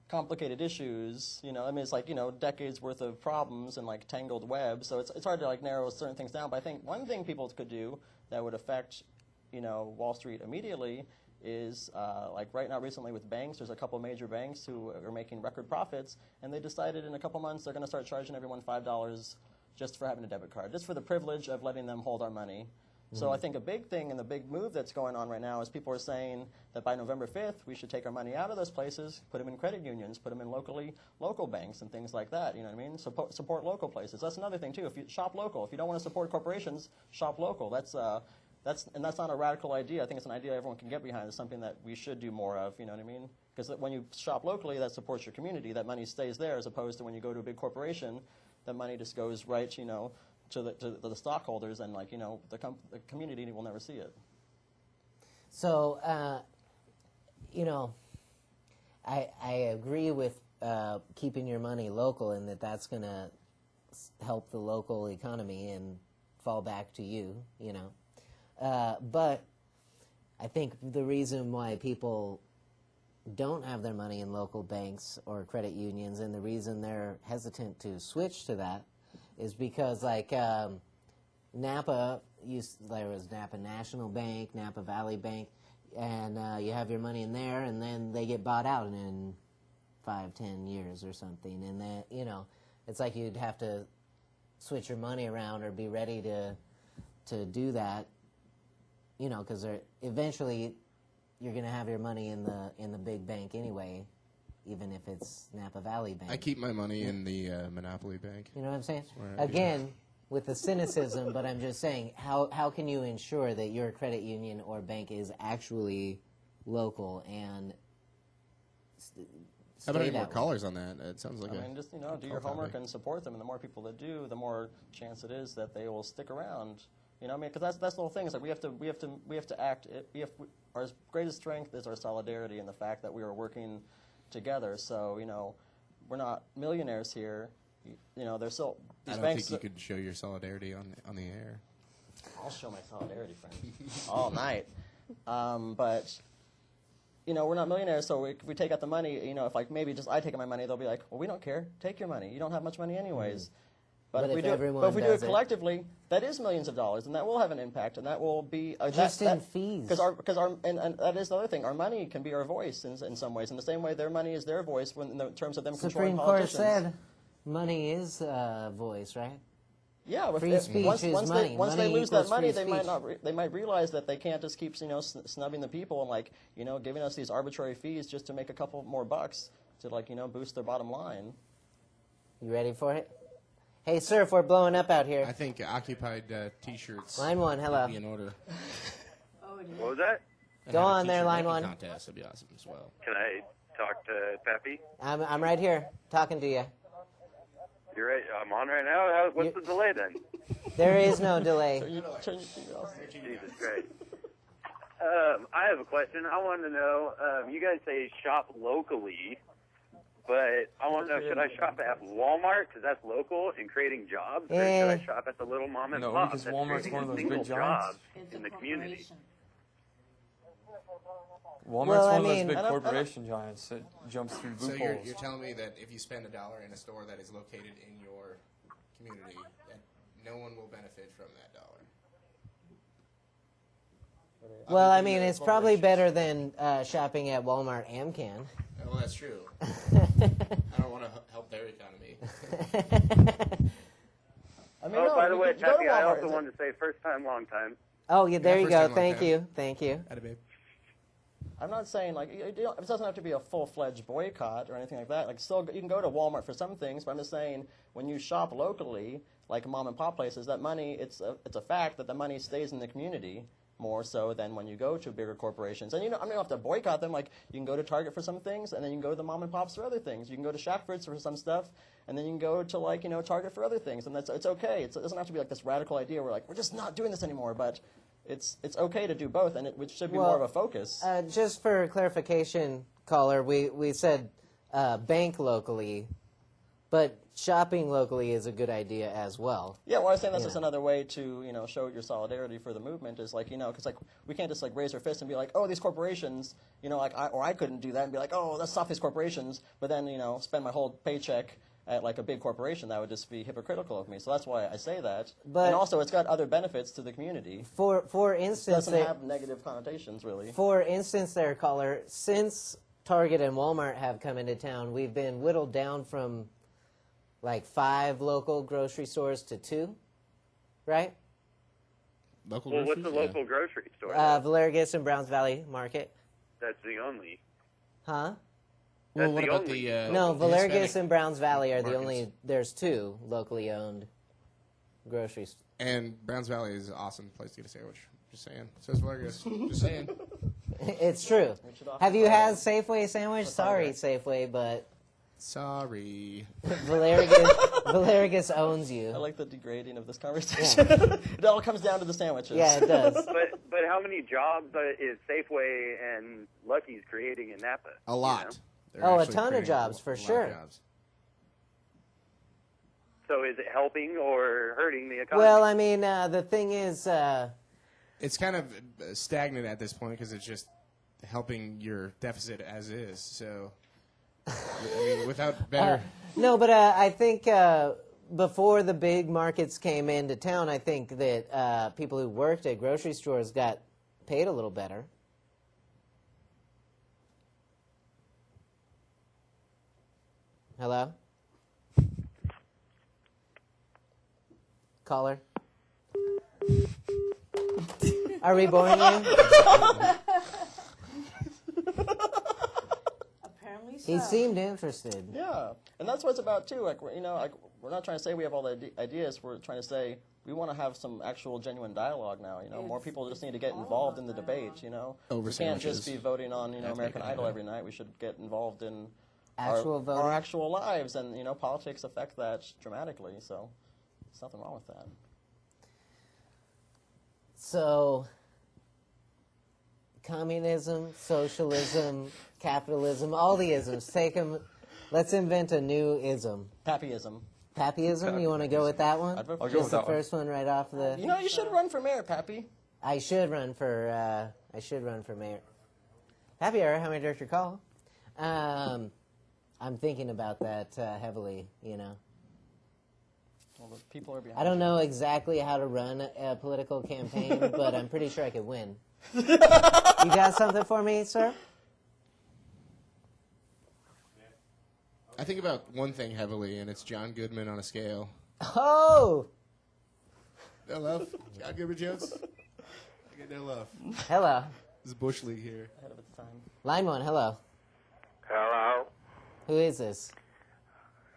complicated issues. It's like decades worth of problems and like tangled web. So it's hard to like narrow certain things down. But I think one thing people could do that would affect Wall Street immediately is like right now recently with banks, there's a couple major banks who are making record profits, and they decided in a couple months they're going to start charging everyone $5 just for having a debit card, just for the privilege of letting them hold our money. So I think a big thing and the big move that's going on right now is people are saying that by November 5th, we should take our money out of those places, put them in credit unions, put them in local banks and things like that. You know what I mean? Support local places. That's another thing, too. If you shop local. If you don't want to support corporations, shop local. That's not a radical idea. I think it's an idea everyone can get behind. It's something that we should do more of. You know what I mean? Because when you shop locally, that supports your community. That money stays there, as opposed to when you go to a big corporation, that money just goes right, to the stockholders, and like the community will never see it. So I agree with keeping your money local, and that's going to help the local economy and fall back to you. But I think the reason why people don't have their money in local banks or credit unions, and the reason they're hesitant to switch to that, is because like Napa there was Napa National Bank, Napa Valley Bank, and you have your money in there, and then they get bought out in 5, 10 years or something, and that, you know, it's like you'd have to switch your money around or be ready to do that, you know, because eventually you're going to have your money in the big bank anyway, even if it's Napa Valley Bank. I keep my money in the Monopoly Bank. You know what I'm saying? That's where I do. Again, with the cynicism, but I'm just saying, how can you ensure that your credit union or bank is actually local and How about any stay more that way? callers on that? It sounds like I mean, just, you know, do your homework and support them, and the more people that do, the more chance it is that they will stick around. You know, I mean, because that's the whole thing. Is like we have to act. Our greatest strength is our solidarity and the fact that we are working together. So, you know, we're not millionaires here. You know, there's still these I don't banks. think you could show your solidarity on the air. I'll show my solidarity, friend, all night. But you know, we're not millionaires, so if we take out the money, you know, if like maybe just I take out my money, they'll be like, well, we don't care. Take your money. You don't have much money anyways. But if we do it collectively, that is millions of dollars, and that will have an impact, and that will be just in fees. Because and that is the other thing. Our money can be our voice in some ways. In the same way, their money is their voice in terms of them controlling Supreme Court politicians. said money is voice, right? Yeah, free speech is money. Once Money they lose equals that money, free they might realize that they can't just keep snubbing the people and like giving us these arbitrary fees just to make a couple more bucks to boost their bottom line. You ready for it? Hey, surf, we're blowing up out here. I think occupied T-shirts. Line 1, hello. Would be in order. What was that? Go on there, line 1. Contest would be awesome as well. Can I talk to Pappy? I'm right here talking to you. You're right. I'm on right now. What's the delay then? There is no delay. Jesus Christ. I have a question. I wanted to know, you guys say shop locally, but I want to know, should I shop at Walmart because that's local and creating jobs, or should I shop at the little mom and pop because that's Walmart's creating one of those single big giants. jobs in the community? Walmart's one of those big corporation giants that jumps through So loopholes. you're telling me that if you spend $1 in a store that is located in your community, that no one will benefit from that dollar? Well, I mean, it's probably better than shopping at Walmart Amcan. Well, that's true. I don't want to help their economy. By the way, Pappy, I also wanted to say first time, long time. Oh, yeah, there you go. first time, long Thank time. you. Thank you. Atta babe. I'm not saying it doesn't have to be a full-fledged boycott or anything like that. Like, still, you can go to Walmart for some things, but I'm just saying when you shop locally, like mom and pop places, that money it's a fact that the money stays in the community more so than when you go to bigger corporations. And I mean, you don't have to boycott them. Like, you can go to Target for some things, and then you can go to the mom and pops for other things. You can go to Shackford's for some stuff, and then you can go to Target for other things. And it's okay. It doesn't have to be like this radical idea where like we're just not doing this anymore. But it's okay to do both, and it should be more of a focus. Just for clarification, caller, we said bank locally, but shopping locally is a good idea as well. Yeah, well, I was saying that's just another way to show your solidarity for the movement is like because we can't just raise our fist and be like, oh, these corporations, I couldn't do that and be like, oh, let's stop these corporations, but then spend my whole paycheck at like a big corporation. That would just be hypocritical of me. So that's why I say that. But and also, it's got other benefits to the community. For instance, it doesn't have negative connotations really. For instance, there, caller, since Target and Walmart have come into town, we've been whittled down from like 5 local grocery stores to 2, right? Local Well, what's the local grocery store? Valergus and Browns Valley Market. That's the only. Huh? That's Well, what the about only. the No, Hispanic Valergus and Browns Valley are the markets? only. There's 2 locally owned grocery stores. And Browns Valley is an awesome place to get a sandwich. Just saying. Says Valergus. Just saying. It's true. Have you had Safeway sandwich? Sorry, Safeway, but Sorry. Valergus owns you. I like the degrading of this conversation. It all comes down to the sandwiches. Yeah, it does. But how many jobs is Safeway and Lucky's creating in Napa? A lot. They're Oh, a actually ton of creating jobs, for a lot of sure. jobs. So is it helping or hurting the economy? Well, I mean, the thing is, It's kind of stagnant at this point because it's just helping your deficit as is. So, I mean, without better... no, but I think before the big markets came into town, I think that people who worked at grocery stores got paid a little better. Hello? Caller? Are we boring you? Apparently so. He seemed interested. Yeah, and that's what it's about too. Like we're not trying to say we have all the ideas. We're trying to say we want to have some actual genuine dialogue now. More people just need to get involved in the debate. Over we can't sandwiches. just be voting on American Idol every night. We should get involved in Actual voting? our actual lives, and politics affect that dramatically. So there's nothing wrong with that. So, communism, socialism, capitalism, all the isms. Take them. Let's invent a new ism. Pappyism. Pappyism? You want to go with that one? I'd vote for I'll go Just with the that one. first one right off the... You should run for mayor, Pappy. I should run for mayor. Happy hour, how may I direct your call? I'm thinking about that heavily, Well, the people are behind I don't know exactly how to run a political campaign, but I'm pretty sure I could win. You got something for me, sir? I think about one thing heavily, and it's John Goodman on a scale. Oh! No love? John Goodman jokes? I get no love. Hello. This is Bush League here. Ahead of its time. Line 1, hello. Hello? Who is this?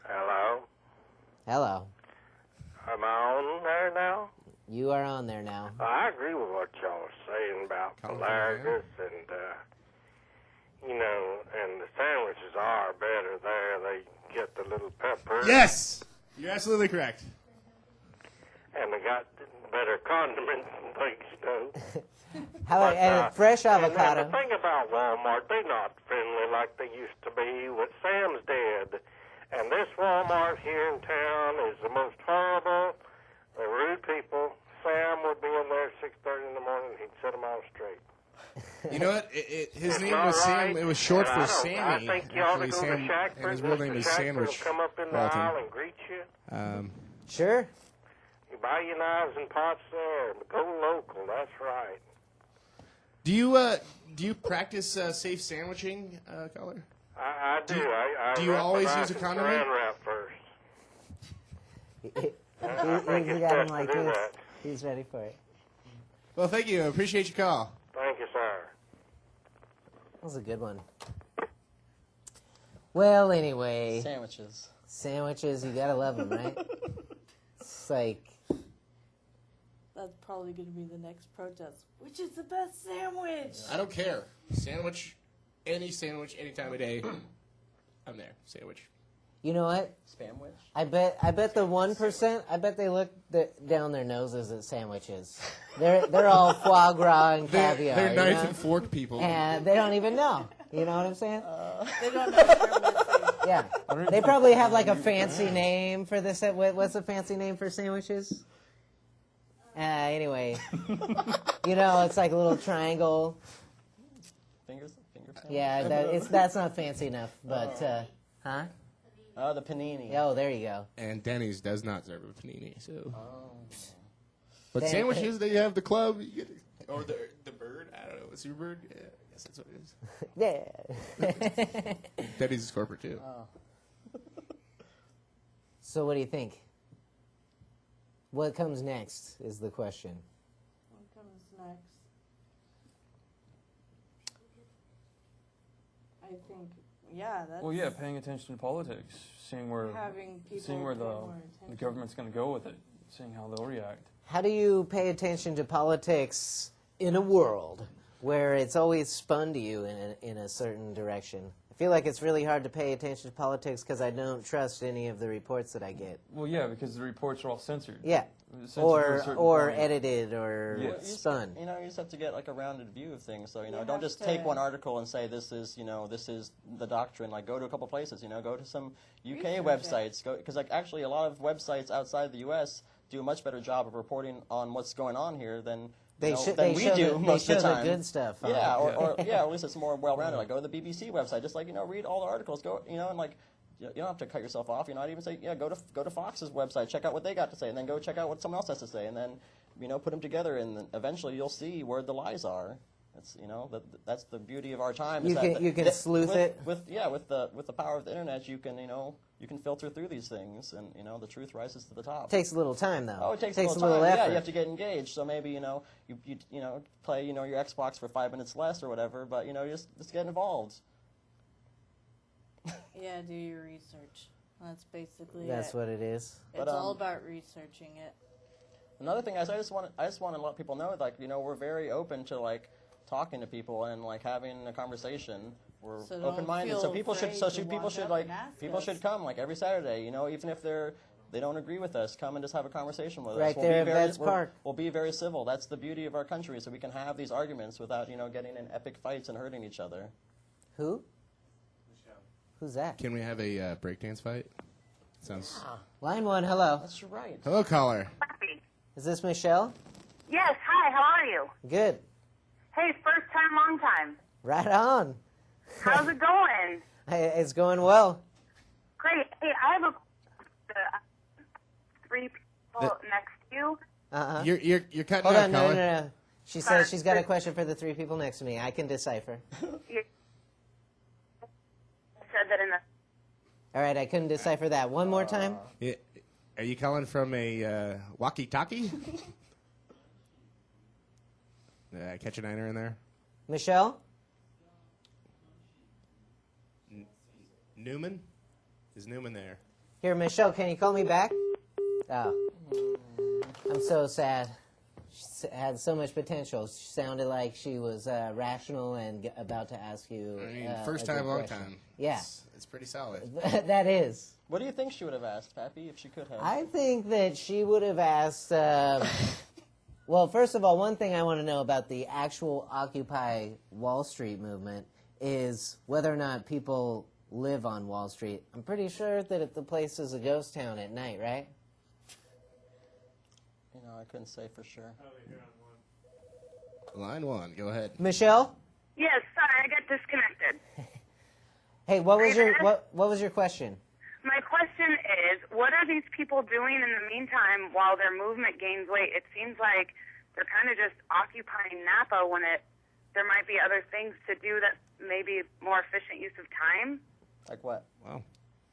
Hello? Hello. Am I on there now? You are on there now. I agree with what y'all are saying about Polaris and, and the sandwiches are better there. They get the little pepper. Yes! You're absolutely correct. And they got better condiments and things, too. How about and fresh And avocado? the thing about Walmart, they're not friendly like they used to be. What Sam's did. And this Walmart here in town is the most horrible. They're rude people. Sam would be in there at 6:30 in the morning. He'd set them all straight. You know what? His name not was Sam. right. It was short And for I don't- Sammy. I think you ought to Actually, go to Sam, Shackford, and his real name Mr. is Shackford Sandwich will come up in the Walton. aisle and greet you. Sure. You buy your knives and pots there. Go local. That's right. Do you practice safe sandwiching, caller? I do. I do you wrap always my use a knife condiment? and Saran wrap first. He think it's got him best like to do this. that. He's ready for it. Well, thank you. I appreciate your call. Thank you, sir. That was a good one. Well, anyway. Sandwiches. Sandwiches, you gotta love them, right? It's like... That's probably going to be the next protest. Which is the best sandwich? I don't care. Sandwich, any time of day. I'm there. Sandwich. You know what? Spamwich? I bet the 1%. I bet they look down their noses at sandwiches. They're all foie gras and caviar. They're knife you know? and fork people. And they don't even know. You know what I'm saying? They don't know what they're missing. Yeah. They probably have like a fancy name for this. What's the fancy name for sandwiches? Anyway, it's like a little triangle. Finger sandwich? Yeah, that's not fancy enough. But huh? Oh, the panini. Oh, there you go. And Denny's does not serve a panini, so. Oh. But sandwiches, they have the club, you get, or the bird. I don't know. What's your bird? Yeah, I guess that's what it is. Yeah. Denny's is corporate too. So what do you think? What comes next is the question. What comes next? I think, that's... Well, yeah, paying attention to politics, seeing where Having people seeing where pay the more attention. government's going to go with it, seeing how they'll react. How do you pay attention to politics in a world where it's always spun to you in a certain direction? I feel like it's really hard to pay attention to politics because I don't trust any of the reports that I get. Well, yeah, because the reports are all censored. Yeah. Censored to a certain Or point. edited or Yeah. spun. You just have to get like a rounded view of things. So, You don't have just to- take one article and say this is the doctrine. Like, go to a couple places. Go to some UK websites. Because actually a lot of websites outside the US do a much better job of reporting on what's going on here than They than we do most of the time. good stuff. Huh? Yeah, or at least it's more well-rounded. Like, go to the BBC website, just read all the articles. Go, and you don't have to cut yourself off. Not even say, go to Fox's website, check out what they got to say, and then go check out what someone else has to say, and then, put them together, and then eventually you'll see where the lies are. It's that's the beauty of our time. You can sleuth it with the power of the internet. You can filter through these things, and the truth rises to the top. Takes a little time though. Oh, it takes a little time. effort. Yeah, you have to get engaged. So maybe you play your Xbox for 5 minutes less or whatever, but just get involved. Yeah, do your research. That's basically That's it. what it is. It's all about researching it. Another thing is I just want to let people know we're very open to talking to people and having a conversation. We're So open-minded, don't so feel people should afraid to people walk should up and ask people us. should come every Saturday. Even if they don't agree with us, come and just have a conversation with us. Right there at Vets Park. We'll be very civil. That's the beauty of our country, so we can have these arguments without getting in epic fights and hurting each other. Who? Who's that? Can we have a breakdance fight? Sounds. Line 1, hello. That's right. Hello, caller. Is this Michelle? Yes, hi, how are you? Good. Hey, first time, long time. Right on. How's it going? It's going well. Great. Hey, I have three people next to you. Uh-huh. You're cutting Hold out, on, caller. no. She says she's got a question for the 3 people next to me. I can decipher. You said that in the... All right, I couldn't decipher that. One more time. Yeah. Are you calling from a walkie-talkie? Catch a niner in there? Michelle? Newman? Is Newman there? Here, Michelle, can you call me back? Oh. I'm so sad. She had so much potential. She sounded like she was rational and about to ask you. I mean, first time, long time. Yeah. It's pretty solid. That is. What do you think she would have asked, Pappy, if she could have? I think that she would have asked. Well, first of all, one thing I want to know about the actual Occupy Wall Street movement is whether or not people live on Wall Street. I'm pretty sure that the place is a ghost town at night, right? I couldn't say for sure. Line 1, go ahead. Michelle? Yes, sorry, I got disconnected. Hey, what was your question? My question is, what are these people doing in the meantime while their movement gains weight? It seems like they're kind of just occupying Napa when there might be other things to do that may be more efficient use of time. Like what? Wow.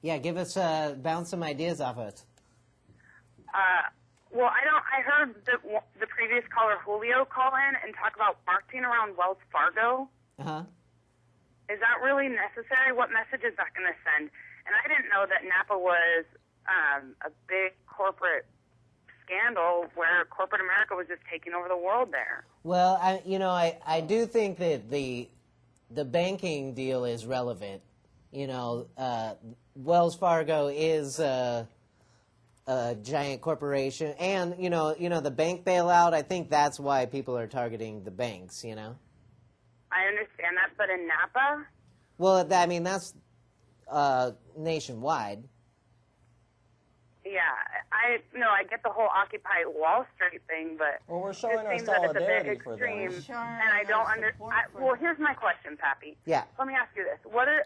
Yeah, give us bounce some ideas off us. Well, I heard the previous caller Julio call in and talk about marketing around Wells Fargo. Uh-huh. Is that really necessary? What message is that going to send? And I didn't know that Napa was a big corporate scandal where corporate America was just taking over the world there. Well, I do think that the banking deal is relevant. Wells Fargo is a giant corporation, and the bank bailout. I think that's why people are targeting the banks. I understand that, but in Napa. Well, that's nationwide. Yeah, I get the whole Occupy Wall Street thing, but well, we're showing it our seems that it's a bit solidarity for them. extreme, and I don't well, here's my question, Pappy. Yeah. Let me ask you this: what are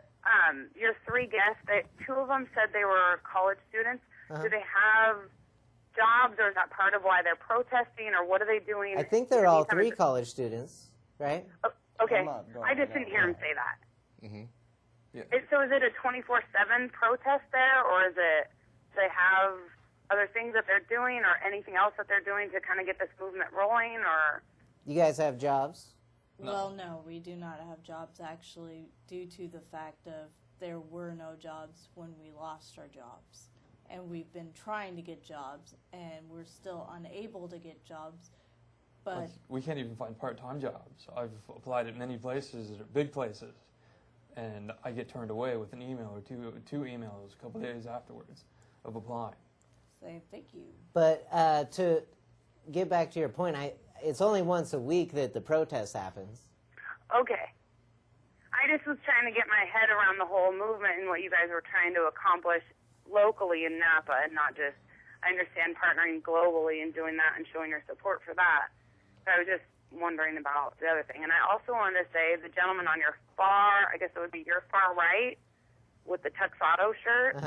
your 3 guests? 2 of them said they were college students. Uh-huh. Do they have jobs, or is that part of why they're protesting, or what are they doing? I think they're all 3 college students, right? Oh, okay, I just didn't hear him say that. Mm-hmm. Yeah. So is it a 24/7 protest there, or is it they have other things that they're doing, or anything else that they're doing to kind of get this movement rolling, or? You guys have jobs? Well, no, we do not have jobs, actually, due to the fact of there were no jobs when we lost our jobs. And we've been trying to get jobs, and we're still unable to get jobs. But we can't even find part-time jobs. I've applied at many places, big places, and I get turned away with an email or two emails a couple days afterwards of applying. say thank you. But to get back to your point, it's only once a week that the protest happens. Okay. I just was trying to get my head around the whole movement and what you guys were trying to accomplish locally in Napa, and not just, I understand partnering globally and doing that and showing your support for that. But I was just wondering about the other thing. And I also wanted to say, the gentleman on your far, I guess it would be your far right, with the tuxedo shirt,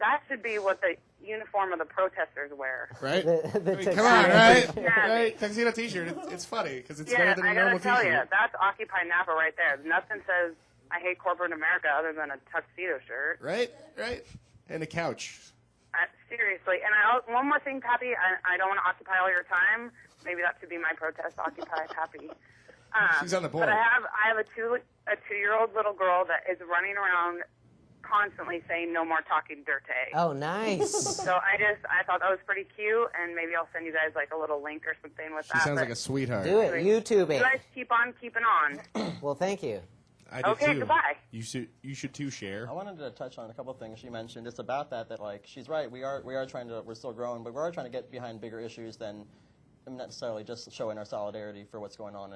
that should be what the uniform of the protesters wear. Right? The I mean, come on, right? Yeah. Right? Tuxedo T-shirt. It's funny because it's Yeah, better than I a gotta normal tell T-shirt. you, that's Occupy Napa right there. Nothing says I hate corporate America other than a tuxedo shirt. Right? Right? And a couch. Seriously. And one more thing, Pappy. I don't want to occupy all your time. Maybe that should be my protest, Occupy Pappy. She's on the board. But I have a 2-year-old little girl that is running around constantly saying no more talking dirty. Oh, nice. So I thought that was pretty cute, and maybe I'll send you guys like a little link or something with She that. sounds But like a sweetheart. Do it. YouTube you it. guys keep on keeping on. Well, thank you. I do Okay, too. goodbye. You should too share. I wanted to touch on a couple of things she mentioned. It's about that like she's right. We're still growing, but we are trying to get behind bigger issues than necessarily just showing our solidarity for what's going on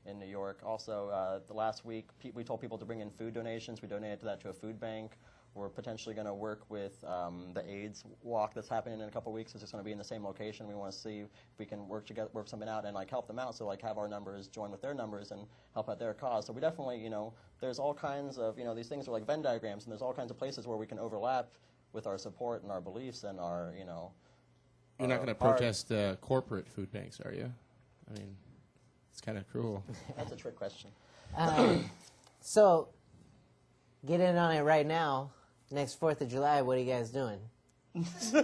in New York. Also, the last week we told people to bring in food donations. We donated to a food bank. We're potentially going to work with the AIDS walk that's happening in a couple of weeks. It's just going to be in the same location. We want to see if we can work something out and help them out. So have our numbers join with their numbers and help out their cause. So we definitely, there's all kinds of, these things are like Venn diagrams, and there's all kinds of places where we can overlap with our support and our beliefs and our, You're not going to protest corporate food banks, are you? I mean, it's kind of cruel. That's a trick question. So, get in on it right now. Next 4th of July, what are you guys doing? Because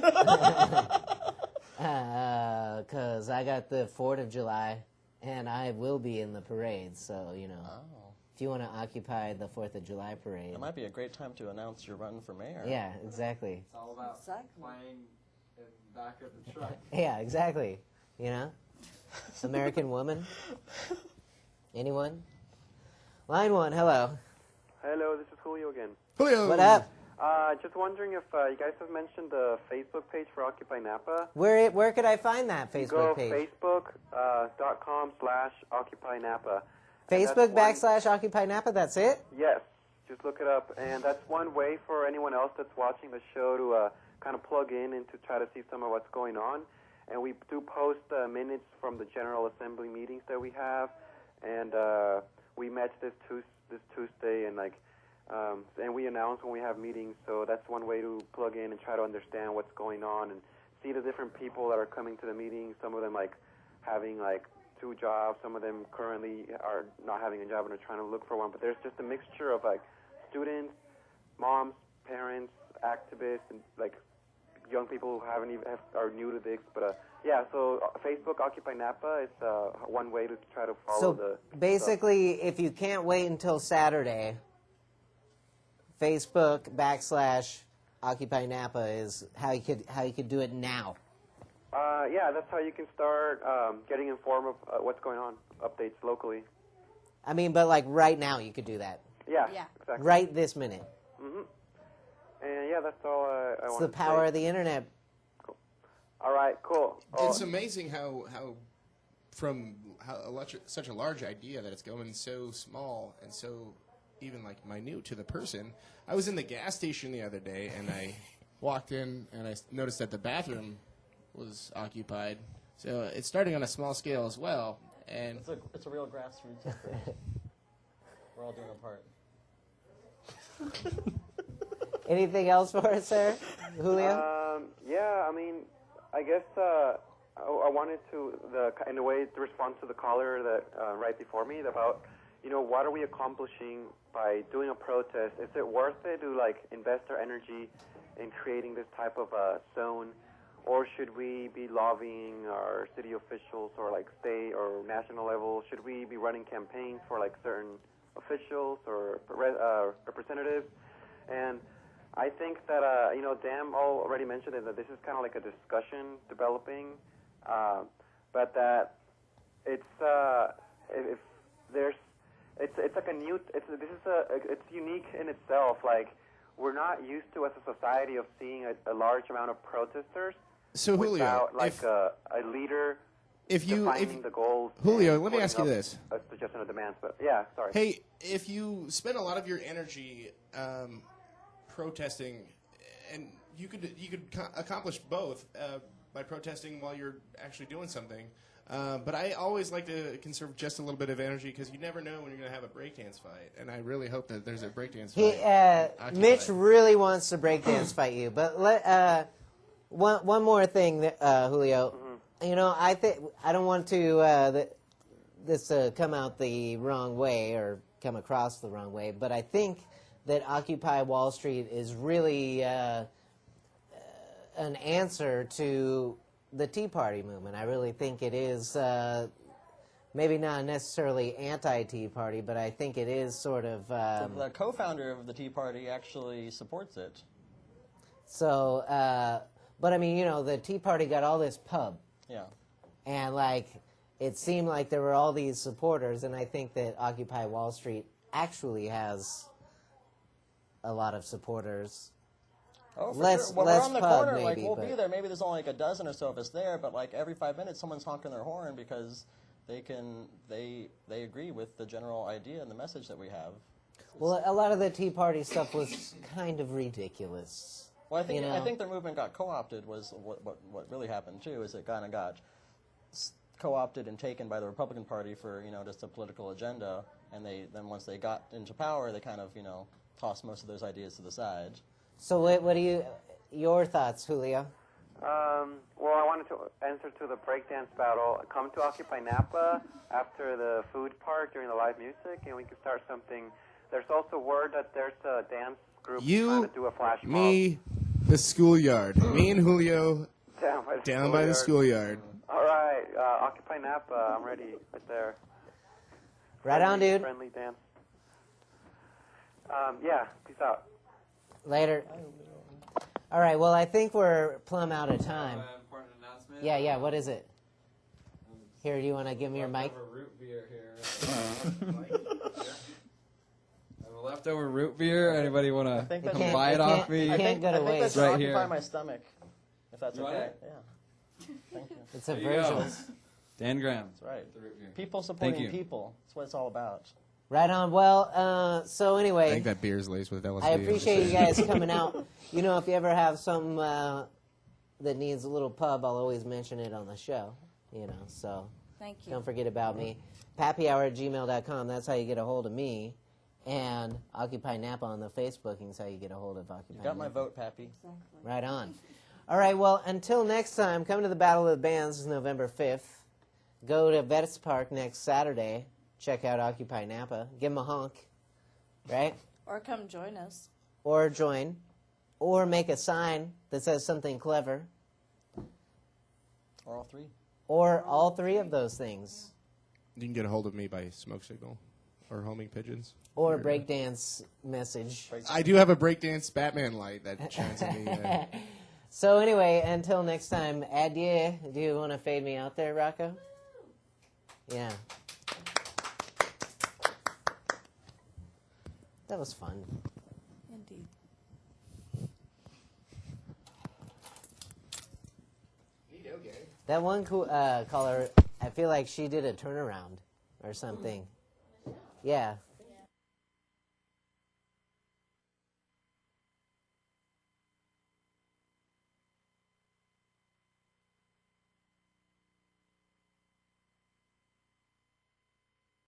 I got the 4th of July, and I will be in the parade. So, if you want to occupy the 4th of July parade. It might be a great time to announce your run for mayor. Yeah, exactly. It's all about playing in the back of the truck. Yeah, exactly. American woman? Anyone? Line 1, hello. Hello, this is Julio again. Julio! What up? Just wondering if you guys have mentioned the Facebook page for Occupy Napa. Where could I find that Facebook page? Go Facebook.com/Occupy Napa. Facebook /Occupy Napa, that's it? Yes, just look it up. And that's one way for anyone else that's watching the show to kind of plug in and to try to see some of what's going on. And we do post minutes from the General Assembly meetings that we have. And we met this Tuesday, and and we announce when we have meetings. So that's one way to plug in and try to understand what's going on and see the different people that are coming to the meetings. Some of them having 2 jobs. Some of them currently are not having a job and are trying to look for one. But there's just a mixture of students, moms, parents, activists, and young people who are new to this. But so Facebook Occupy Napa is one way to try to follow So basically, if you can't wait until Saturday, Facebook /Occupy Napa is how you could do it now. That's how you can start getting informed of what's going on, updates locally. I mean, but right now you could do that. Yeah. Exactly. Right this minute. Mm-hmm. And that's all I want to say. It's the power of the internet. Cool. All right, cool. It's amazing how such a large idea that it's going so small and so even minute to the person. I was in the gas station the other day and I walked in and I noticed that the bathroom was occupied. So it's starting on a small scale as well. And it's a real grassroots effort. We're all doing our part. Anything else for us, sir? Julio? I guess I wanted to, in a way, to respond to the caller that right before me about, what are we accomplishing by doing a protest? Is it worth it to invest our energy in creating this type of zone, or should we be lobbying our city officials or state or national level? Should we be running campaigns for certain officials or representatives? And I think that Dan already mentioned it, that this is kind of a discussion developing, but that it's if there's it's unique in itself. We're not used to as a society of seeing a large amount of protesters Julio, without a leader defining the goals. Julio, let me ask you this: a suggestion of demands, but sorry. Hey, if you spend a lot of your energy protesting, and you could accomplish both by protesting while you're actually doing something. But I always like to conserve just a little bit of energy because you never know when you're going to have a breakdance fight. And I really hope that there's a breakdance fight. Mitch really wants to breakdance fight you. But one more thing, Julio. You know, I don't want to this come out the wrong way or come across the wrong way, but I think that Occupy Wall Street is really an answer to the Tea Party movement. I really think it is maybe not necessarily anti-Tea Party, but I think it is sort of... the co-founder of the Tea Party actually supports it. So, but I mean, you know, the Tea Party got all this pub. Yeah. And, like, it seemed like there were all these supporters, and I think that Occupy Wall Street actually has a lot of supporters. Oh, for less, sure. Well, less we're on the pub, corner, maybe, like, we'll but be there. Maybe there's only like a dozen or so of us there, but like every 5 minutes someone's honking their horn because they agree with the general idea and the message that we have. Well, a lot of the Tea Party stuff was kind of ridiculous. Well, I think you know? I think their movement got co-opted was what really happened too, is it kind of got co-opted and taken by the Republican Party for, you know, just a political agenda, and then once they got into power, they kind of, you know, tossed most of those ideas to the side. So what do your thoughts, Julio? Well, I wanted to answer to the breakdance battle. Come to Occupy Napa after the food part during the live music, and we can start something. There's also word that there's a dance group trying to do a flash mob. Me, the schoolyard. Me and Julio down by the schoolyard. All right, Occupy Napa. I'm ready right there. Right on, dude. Friendly dance. Yeah, peace out. Later. All right, well, I think we're plumb out of time. Important announcement. Yeah, what is it? Here, do you want to give me your mic? Root beer here. I have a leftover root beer. Anybody want to come buy it off me? I can't go to I think waste. that's right occupy here. my stomach, if that's You want okay. it? Yeah. Thank you. It's a There you go. version. Dan Graham. That's right. The root beer. People supporting you. people. That's what it's all about. Right on. Well, so I anyway, think that beer's laced with LSD. I appreciate you guys coming out. You know, if you ever have something that needs a little pub, I'll always mention it on the show. You know, so Thank you. don't forget about me. PappyHour@gmail.com. That's how you get a hold of me. And Occupy Napa on the Facebooking is how you get a hold of Occupy You got my Napa. vote, Pappy. Right on. All right, well, until next time, come to the Battle of the Bands November 5th. Go to Vets Park next Saturday. Check out Occupy Napa. Give them a honk, right? Or come join us. Or join. Or make a sign that says something clever. Or all three. Or all three of those things. You can get a hold of me by smoke signal or homing pigeons. Or a breakdance message. I do have a breakdance Batman light that shines at me. So anyway, until next time, adieu. Do you want to fade me out there, Rocco? Yeah. That was fun. Indeed. That one caller, I feel like she did a turnaround or something. Yeah.